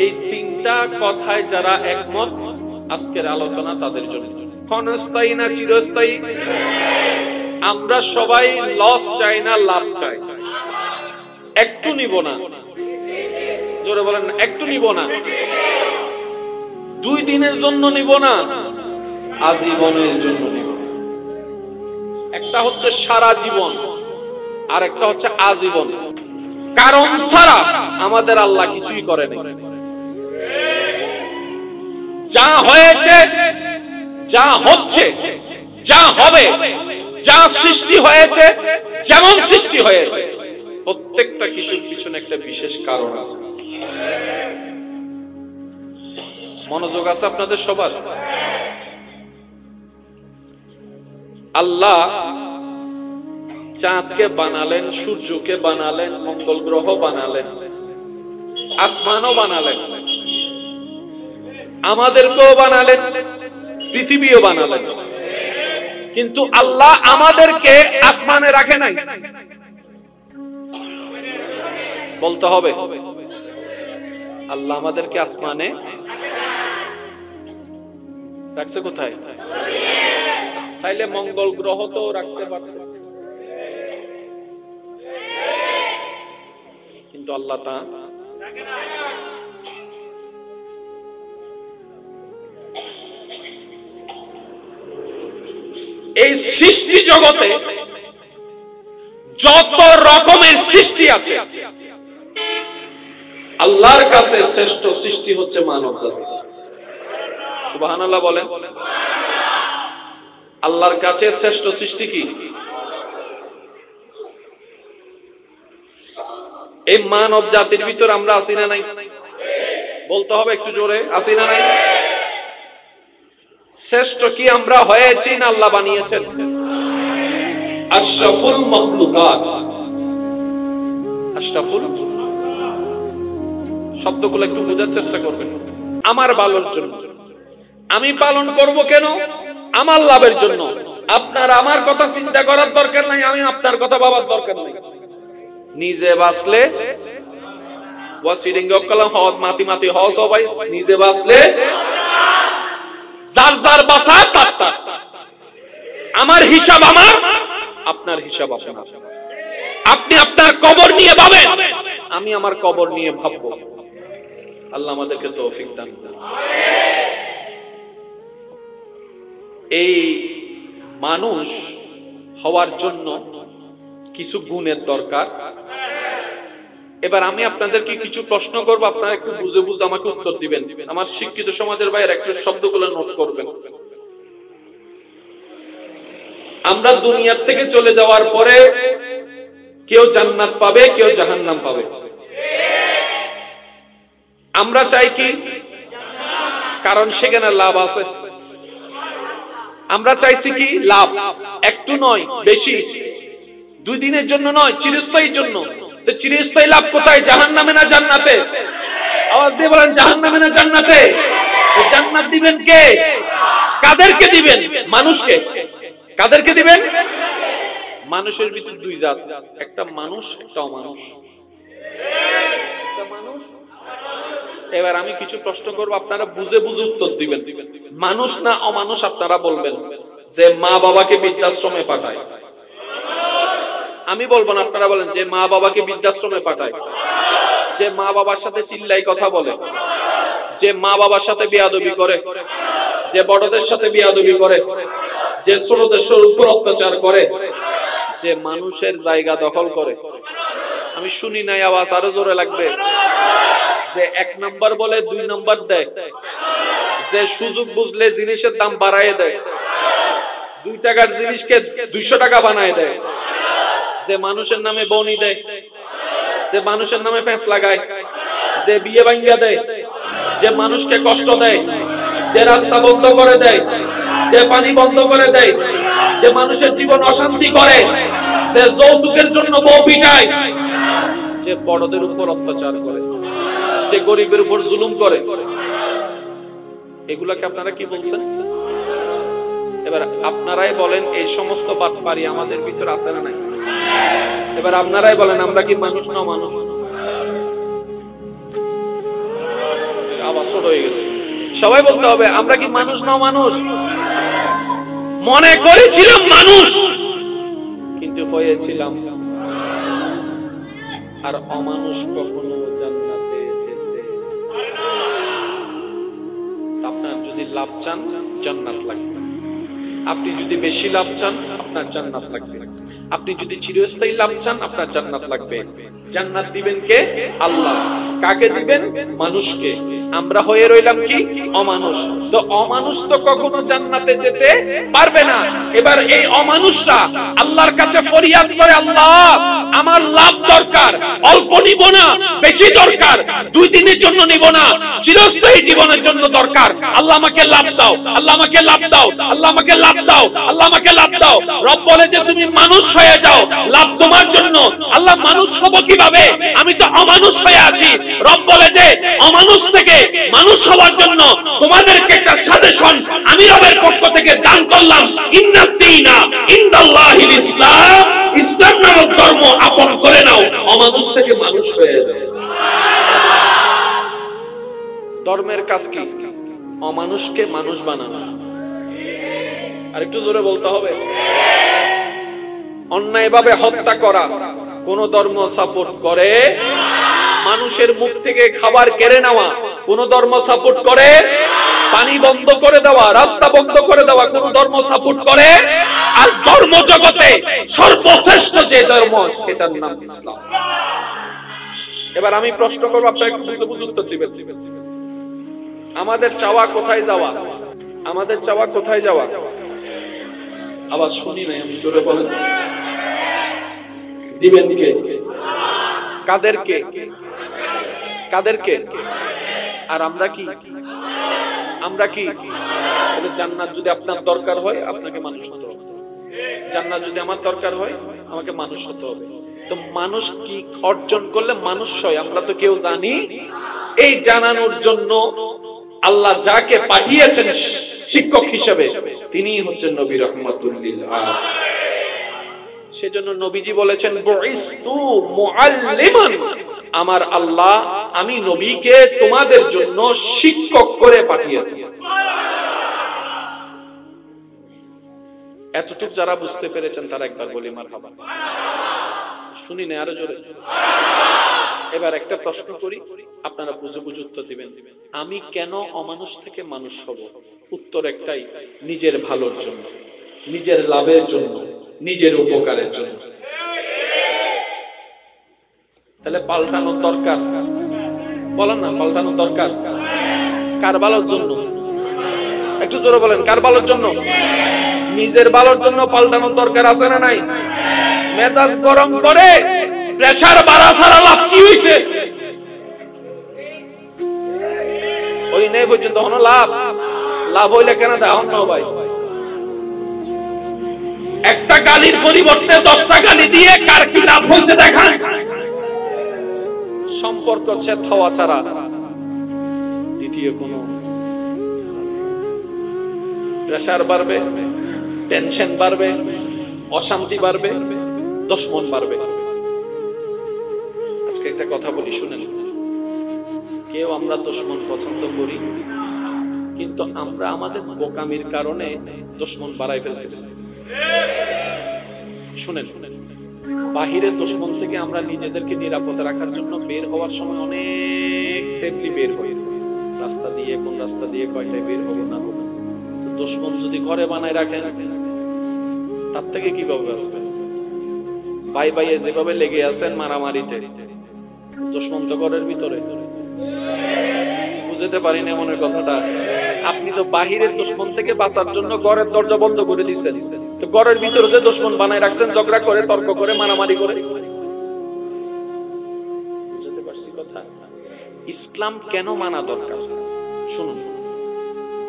এই 3টা কথায় যারা একমত, আজকের আলোচনা তাদের জন্য। ক্ষণস্থায়ী না চিরস্থায়ী? আমরা সবাই লস চাই না লাভ চাই। একটু নিব না, জোরে বলেন, একটু নিব না, 2 দিনের জন্য নিব না, আজীবনের জন্য নিব। একটা হচ্ছে সারা জীবন, আর একটা হচ্ছে আজীবন। কারণ ছাড়া আমাদের আল্লাহ কিছুই করে নাই। যা হয়েছে, যা হচ্ছে, যা হবে, যা সৃষ্টি হয়েছে, যেমন সৃষ্টি হয়েছে, প্রত্যেকটা কিছুর পিছনে একটা বিশেষ কারণ আছে। মনোযোগ আছে আপনাদের সবার? আল্লাহ চাঁদকে বানালেন, সূর্যকে বানালেন, মঙ্গল গ্রহ বানালেন, আসমানও বানালেন, আমাদেরকেও বানালেন, পৃথিবীও বানালেন। কিন্তু আল্লাহ আমাদেরকে আসমানে রাখে নাই। বলতে হবে, আল্লাহ আমাদেরকে আসমানে রাখছে কোথায়? চাইলে মঙ্গল গ্রহ তো রাখতে পারত, কিন্তু আল্লাহ তা এই সৃষ্টি জগতে যত রকমের সৃষ্টি আছে, আল্লাহর কাছে শ্রেষ্ঠ সৃষ্টি হচ্ছে মানব জাতি। সুবহানাল্লাহ বলেন। আল্লাহর কাছে শ্রেষ্ঠ সৃষ্টি কি? এই মানব জাতির ভিতর আমরা আছি না নাই? বলতে হবে একটু জোরে, আছি না নাই? শ্রেষ্ঠ কি আমরা হয়েছি না আল্লাহ বানিয়েছেন? আশরাফুল মাখলুকাত। আশরাফুল, শব্দগুলো একটু বোঝার চেষ্টা করবেন। আমার ভালোর জন্য আমি পালন করব, কেন? আমার লাভের জন্য। আপনার আমার কথা চিন্তা করার দরকার নাই, আমি আপনার কথা ভাবার দরকার নাই। নিজে বাঁচলে মাতি মাতি হও সবাই, নিজে বাঁচলে যার যার বাঁচা তার তার। আমার হিসাব আমার, আপনার হিসাব আপনার। আপনি আপনার কবর নিয়ে ভাবেন, আমি আমার কবর নিয়ে ভাববো। আল্লাহ আমাদেরকে তৌফিক দান করুন। এই মানুষ হওয়ার জন্য কিছু গুণের দরকার। এবার আমি আপনাদেরকে কিছু প্রশ্ন করব, আপনারা একটু বুঝে বুঝে আমাকে উত্তর দিবেন। আমার শিক্ষিত সমাজের বাইরে একটু শব্দগুলো নোট করবেন। আমরা দুনিয়ার থেকে চলে যাওয়ার পরে কেউ জান্নাত পাবে, কেউ জাহান্নাম পাবে। আমরা চাই কি? কারণ সেখানে লাভ আছে। আমরা চাইছি কি? লাভ। একটু নয়, বেশি। 2 দিনের জন্য নয়, চিরস্থায়ীর জন্য। তো চিরস্থায়ী লাভ কোথায়? জাহান্নামে না জান্নাতে? আওয়াজ দিয়ে বলেন, জাহান্নামে না জান্নাতে? জান্নাত দিবেন কে? কাদেরকে দিবেন? মানুষকে। কাদেরকে দিবেন? মানুষের ভিতর 2 জাত, একটা মানুষ, একটা অমানুষ। এবার আমি কিছু প্রশ্ন করব, আপনারা বুঝে বুঝে উত্তর দিবেন। মানুষ না অমানুষ আপনারা বলবেন। যে মা বাবাকে বৃদ্ধাশ্রমে পাঠায়, আমি বলবো না, আপনারা বলেন। যে মা বাবাকে বৃদ্ধাশ্রমে পাঠায়, যে মা বাবার সাথে চিল্লাই কথা বলে, যে মা বাবার সাথে বেয়াদবি করে, যে বড়দের সাথে বেয়াদবি করে, যে ছোটদের উপর অত্যাচার করে, যে মানুষের জায়গা দখল করে। আমি শুনি নাই, আওয়াজ আরো জোরে লাগবে। যে 1 নাম্বার বলে 2 নাম্বার দেয়, যে সুযোগ বুঝলে জিনিসের দাম বাড়ায় দেয়, 2 টাকার জিনিসকে 200 টাকা বানায় দেয়, যে মানুষের নামে বনি দেয়, যে মানুষের নামে প্যাঁচ লাগায়, যে বিয়ে ভাঙ্গা দেয়, যে মানুষকে কষ্ট দেয়, যে রাস্তা বন্ধ করে দেয়, যে পানি বন্ধ করে দেয়, যে মানুষের জীবন অশান্তি করে, যে যৌতুকের জন্য বউ পিটায়, যে বড়দের উপর অত্যাচার করে, যে গরিবের উপর জুলুম করে, এগুলাকে আপনারা কি বলছেন? এবার আপনারাই বলেন, এই সমস্ত বাটপারি আমাদের ভিতর আছে না নাই? এবার আপনারাই বলেন, আমরা কি মানুষ না মানুষ? আবার ছোট হয়ে গেছে। সবাই বলতে হবে, আমরা কি মানুষ না মানুষ? মনে করেছিলাম মানুষ, কিন্তু হয়েছিলাম। আর অমানুষ কখনো জান্নাতে যেতে লাভ চান জান্নাত লাগবে, আপনি যদি বেশি লাভ চান আপনার জান্নাত লাগবে, আপনি যদি চিরস্থায়ী লাভ চান আপনার জান্নাত লাগবে। জান্নাত দিবেন কে? আল্লাহ। কাকে দিবেন? মানুষকে। আমরা হয়ে রইলাম কি? অমানুষ। তো অমানুষ তো কখনো জান্নাতে যেতে পারবে না। এবার এই অমানুষরা আল্লাহর কাছে ফরিয়াদ করে, আল্লাহ আমার লাভ দরকার, অল্প নিব না, বেশি দরকার, 2 দিনের জন্য নিব না, চিরস্থায়ী জীবনের জন্য দরকার। আল্লাহ আমাকে লাভ দাও, আল্লাহ আমাকে লাভ দাও, আল্লাহ আমাকে লাভ দাও, আল্লাহ আমাকে লাভ দাও। রব বলে যে তুমি মানুষ হয়ে যাও, লাভ তোমার জন্য। আল্লাহ মানুষ হব কিভাবে? আমি তো অমানুষ হয়ে আছি। রব বলে যে অমানুষ থেকে মানুষ হওয়ার জন্য তোমাদেরকে একটা সাজেশন আমি রবের পক্ষ থেকে দান করলাম। ইন্নাদ্দীনা ইনদাল্লাহিল ইসলাম, ইসলাম নামক ধর্ম আপন করে নাও, অমানুষ থেকে মানুষ হয়ে যাও। ধর্মের কাজ কি? অমানুষকে মানুষ বানানো। আর একটু জোরে বলতে হবে। অন্যায়ভাবে হত্যা করা কোন ধর্ম সাপোর্ট করে? মানুষের মুখ থেকে খাবার কেড়ে নেওয়া কোন ধর্ম সাপোর্ট করে? পানি বন্ধ করে দেওয়া, রাস্তা বন্ধ করে দেওয়া কোন ধর্ম সাপোর্ট করে? আর ধর্ম জগতে সর্বশ্রেষ্ঠ যে ধর্ম সেটার নাম ইসলাম। এবার আমি প্রশ্ন করব, আপনারা একটু বুঝে বুঝে উত্তর দিবেন। আমাদের চাওয়া কোথায় যাওয়া? আমাদের চাওয়া কোথায় যাওয়া? আবার শুনি নাই, আমি জোরে বলেন। দিবেন কে? কাদেরকে? কাদেরকে? আর আমরা কি? আমরা কি? তাহলে জান্নাত যদি আপনার দরকার হয় আপনাকে মানুষ হতে হবে, জান্নাত যদি আমার দরকার হয় আমাকে মানুষ হতে হবে। তো মানুষ কি অর্জন করলে মানুষ হয় আমরা তো কেউ জানি। এই জানানোর জন্য আল্লাহ যাকে পাঠিয়েছেন শিক্ষক হিসেবে তিনি হচ্ছেন নবী রাহমাতুল লিল আলামিন। সেজন্য নবীজি বলেছেন বুইস্তু মুআল্লিমান, আমার আল্লাহ আমি নবীকে তোমাদের জন্য শিক্ষক করে পাঠিয়েছি। এতটুকু যারা বুঝতে পেরেছেন তারা একবার বলি মারহাবা। শুনি না আরো জোরে। এবার একটা প্রশ্ন করি, আপনারা বুঝে বুঝে উত্তর দিবেন। আমি কেন অমানুষ থেকে মানুষ হব? উত্তর একটাই, নিজের ভালোর জন্য, নিজের লাভের জন্য, নিজের উপকারের জন্য। তাহলে পাল্টানোর দরকার, বলেন না পাল্টানোর দরকার। কার ভালোর জন্য? একটু জোরে বলেন, কার ভালোর জন্য? নিজের ভালোর জন্য পাল্টানোর দরকার আছে না নাই? মেজাজ গরম করে প্রেসার বাড়া ছাড়া লাভ কি হইছে? ওই নেই পর্যন্ত হলো লাভ। লাভ হইলে কেন দেওয়া না ভাই? একটা গালির পরিবর্তে 10টা গালি দিয়ে কার কি লাভ হয়েছে দেখান। সম্পর্ক ছেদ হওয়া ছাড়া দ্বিতীয় কোনো। প্রেসার বাড়বে, টেনশন বাড়বে, অশান্তি বাড়বে, দুশমন বাড়বে। আজকে একটা কথা বলি শুনেন, কেউ আমরা দুশমন পছন্দ করি, কিন্তু আমরা আমাদের বোকামির কারণে দুশমন বাড়াই ফেলতেছি। শুনেন, বাহিরের দুশমন থেকে আমরা নিজেদেরকে নিরাপদে রাখার জন্য বের হওয়ার সময় অনেক সেফলি বের হই। রাস্তা দিয়ে, কোন রাস্তা দিয়ে কয়টায় বের হবো না হবো। তো দুশমন যদি ঘরে বানায় রাখেন তার থেকে কিভাবে বাঁচবেন? ভাই ভাইয়ে যেভাবে লেগে আছেন মারামারিতে, দুশমন তো ঘরের ভিতরে। বুঝতে পারি না মনের কথাটা। আপনি তো বাহিরের দুশমন থেকে বাঁচার জন্য ঘরের দরজা বন্ধ করে দিচ্ছেন, তো ঘরের ভিতরে যে দুশমন বানায় রাখছেন ঝগড়া করে, তর্ক করে, মারামারি করে। বুঝতে পারছি কথা? ইসলাম কেন মানা দরকার শুনুন।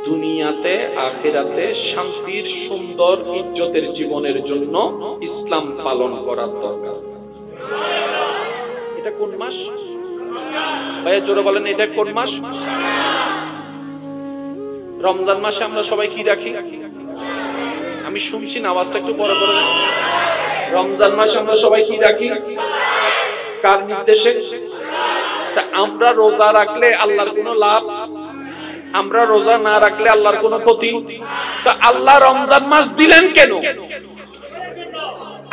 দুনিয়াতে আখিরাতে শান্তির সুন্দর ইজ্জতের জীবনের জন্য ইসলাম পালন করার দরকার। এটা কোন মাস ভাইয়া জোরে বলেন, এটা কোন মাস? রমজান মাসে আমরা সবাই কি রাখি? আমি শুনছি না, আওয়াজটা একটু বড় করে। রমজান মাসে আমরা সবাই কি রাখি? কার নির্দেশে? তা আমরা রোজা রাখলে আল্লাহর কোনো লাভ, আমরা রোজা না রাখলে আল্লাহর কোনো ক্ষতি। তো আল্লাহ রমজান মাস দিলেন কেন?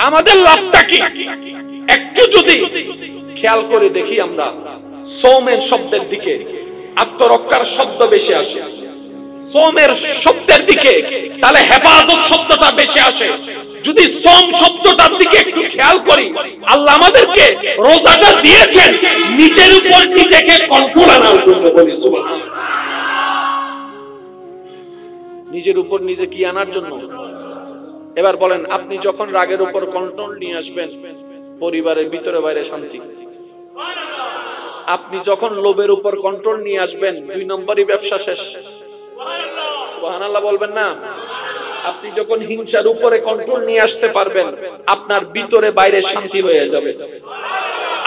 আমাদের লাভটা কি? একটু যদি খেয়াল করে দেখি আমরা সৌমের শব্দের দিকে আত্মরক্ষার শব্দ বেশি আসে। সোমের শব্দের দিকে, তাহলে হেফাজত শব্দটা বেশি আসে। যদি সোম শব্দটার দিকে একটু খেয়াল করি, আল্লাহ আমাদেরকে রোজাটা দিয়েছেন নিজের উপর নিজেকে কন্ট্রোল আনার জন্য। বলি সুবহানাল্লাহ। নিজের উপর নিজে কি আনার জন্য? এবার বলেন, আপনি যখন রাগের উপর কন্ট্রোল নিয়ে আসবেন, পরিবারের ভিতরে বাইরে শান্তি। আপনি যখন লোভের উপর কন্ট্রোল নিয়ে আসবেন, 2 নম্বরই ব্যবসা শেষ। সুবহানাল্লাহ বলবেন না? আপনি যখন হিংসার উপরে কন্ট্রোল নিয়ে আসতে পারবেন, আপনার ভিতরে বাইরে শান্তি হয়ে যাবে।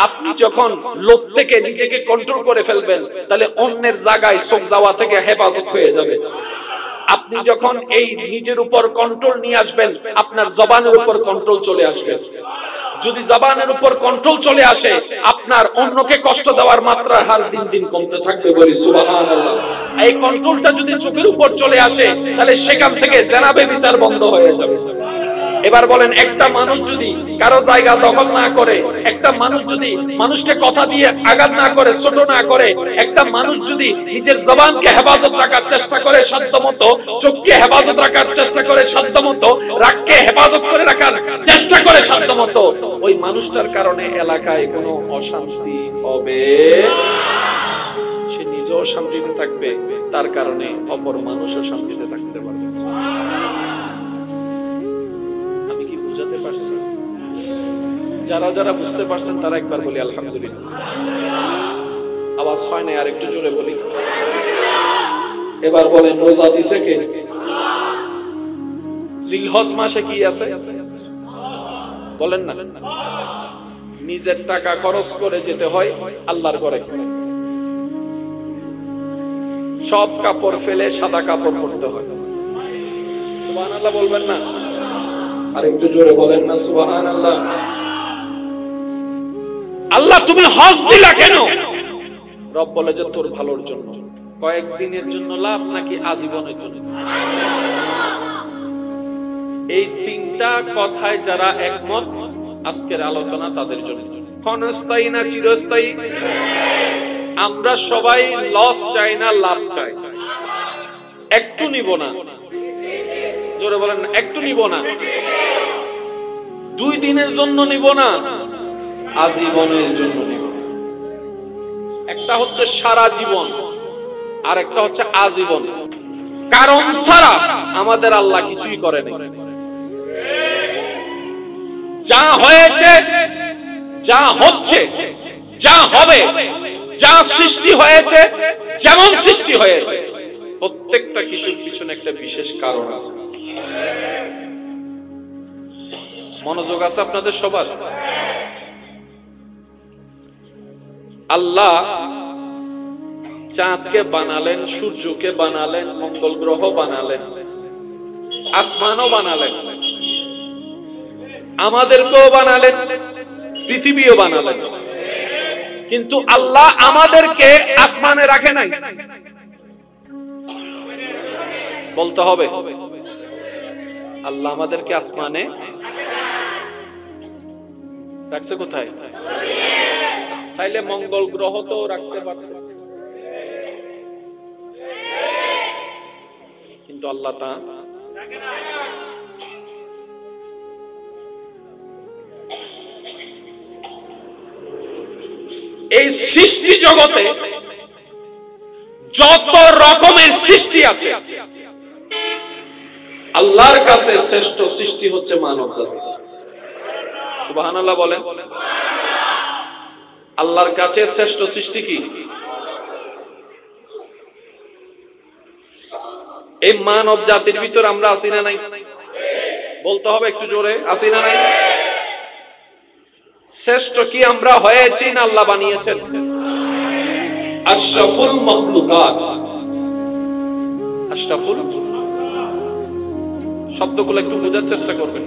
আপনি যখন লোভ থেকে নিজেকে কন্ট্রোল করে ফেলবেন, তাহলে অন্যের জায়গায় চোখ যাওয়া থেকে হেফাজত হয়ে যাবে। আপনি যখন এই নিজের উপর কন্ট্রোল নিয়ে আসবেন, আপনার জবানের উপর কন্ট্রোল চলে আসবে। যদি জবানের উপর কন্ট্রোল চলে আসে, আপনার অন্যকে কষ্ট দেওয়ার মাত্রার হার দিন দিন কমতে থাকবে। বলি সুবহানাল্লাহ। এই কন্ট্রোলটা যদি চোখের উপর চলে আসে, তাহলে সেখান থেকে জেনাবে বিচার বন্ধ হয়ে যাবে। এবার বলেন, একটা মানুষ যদি কারো জায়গা দখল না করে, একটা মানুষ যদি মানুষকে কথা দিয়ে আঘাত না করে, ছোট না করে, একটা মানুষ যদি নিজের জবানকে হেফাজত রাখার চেষ্টা করে সাধ্যমতো, চোখকে হেফাজত রাখার চেষ্টা করে সাধ্যমতো, রাগকে হেফাজত করে রাখার চেষ্টা করে সাধ্যমতো, ওই মানুষটার কারণে এলাকায় কোনো অশান্তি হবে না। সে নিজেও শান্তিতে থাকবে, তার কারণে অপর মানুষও শান্তিতে থাকতে পারবে। যারা যারা বুঝতে পারছেন তারা একবার বলি আলহামদুলিল্লাহ। আওয়াজ হয় না, আর একটু জোরে বলি। এবার বলেন, রোজা দিছে কে? জিলহজ মাসে কি আছে বলেন না? নিজের টাকা খরচ করে যেতে হয় আল্লাহর ঘরে। সব কাপড় ফেলে সাদা কাপড় পরতে হয়। সুবহানাল্লাহ বলবেন না? আর একটু জোরে বলেন না সুবহানাল্লাহ। আল্লাহ তুমি হজ দিলা কেন? রব বলে যে তোর ভালোর জন্য। কয়েকদিনের জন্য লাভ নাকি আজীবনের জন্য? এই 3টা কথায় যারা একমত, আজকের আলোচনা তাদের জন্য। ক্ষণস্থায়ী না চিরস্থায়ী? আমরা সবাই লস চাই না, লাভ চাই। একটু নিব না, জোরে বলেন, একটু নিব না। 2 দিনের জন্য নিব না, আজীবনের জন্য নিব। একটা হচ্ছে সারা জীবন, আর একটা হচ্ছে আজীবন। কারণ ছাড়া আমাদের আল্লাহ কিছুই করে নাই। যা হয়েছে, যা হচ্ছে, যা হবে, যা সৃষ্টি হয়েছে, যেমন সৃষ্টি হয়েছে, প্রত্যেকটা কিছুর পিছনে একটা বিশেষ কারণ আছে। মনোযোগ আছে আপনাদের সবার? আল্লাহ চাঁদকে বানালেন, সূর্যকে বানালেন, মঙ্গল গ্রহ বানালেন, আসমানও বানালেন, আমাদেরকেও বানালেন, পৃথিবীও বানালেন। কিন্তু আল্লাহ আমাদেরকে আসমানে রাখে নাই। বলতে হবে, আল্লাহ আমাদেরকে আসমানে রাখছে। কোথায়? চাইলে মঙ্গল গ্রহ তো রাখতে পারত, কিন্তু আল্লাহ তা এই সৃষ্টি জগতে যত রকমের সৃষ্টি আছে, আল্লাহর কাছে শ্রেষ্ঠ সৃষ্টি হচ্ছে মানব জাতি। সুবহানাল্লাহ বলেন। আল্লাহর কাছে শ্রেষ্ঠ সৃষ্টি কি? এই মানব জাতির ভিতর আমরা আছি না নাই? বলতে হবে একটু জোরে, আছি না নাই? শ্রেষ্ঠ কি আমরা হয়েছি না আল্লাহ বানিয়েছেন? আশরাফুল মাখলুকাত। আশরাফুল শব্দগুলো একটু বোঝার চেষ্টা করবেন।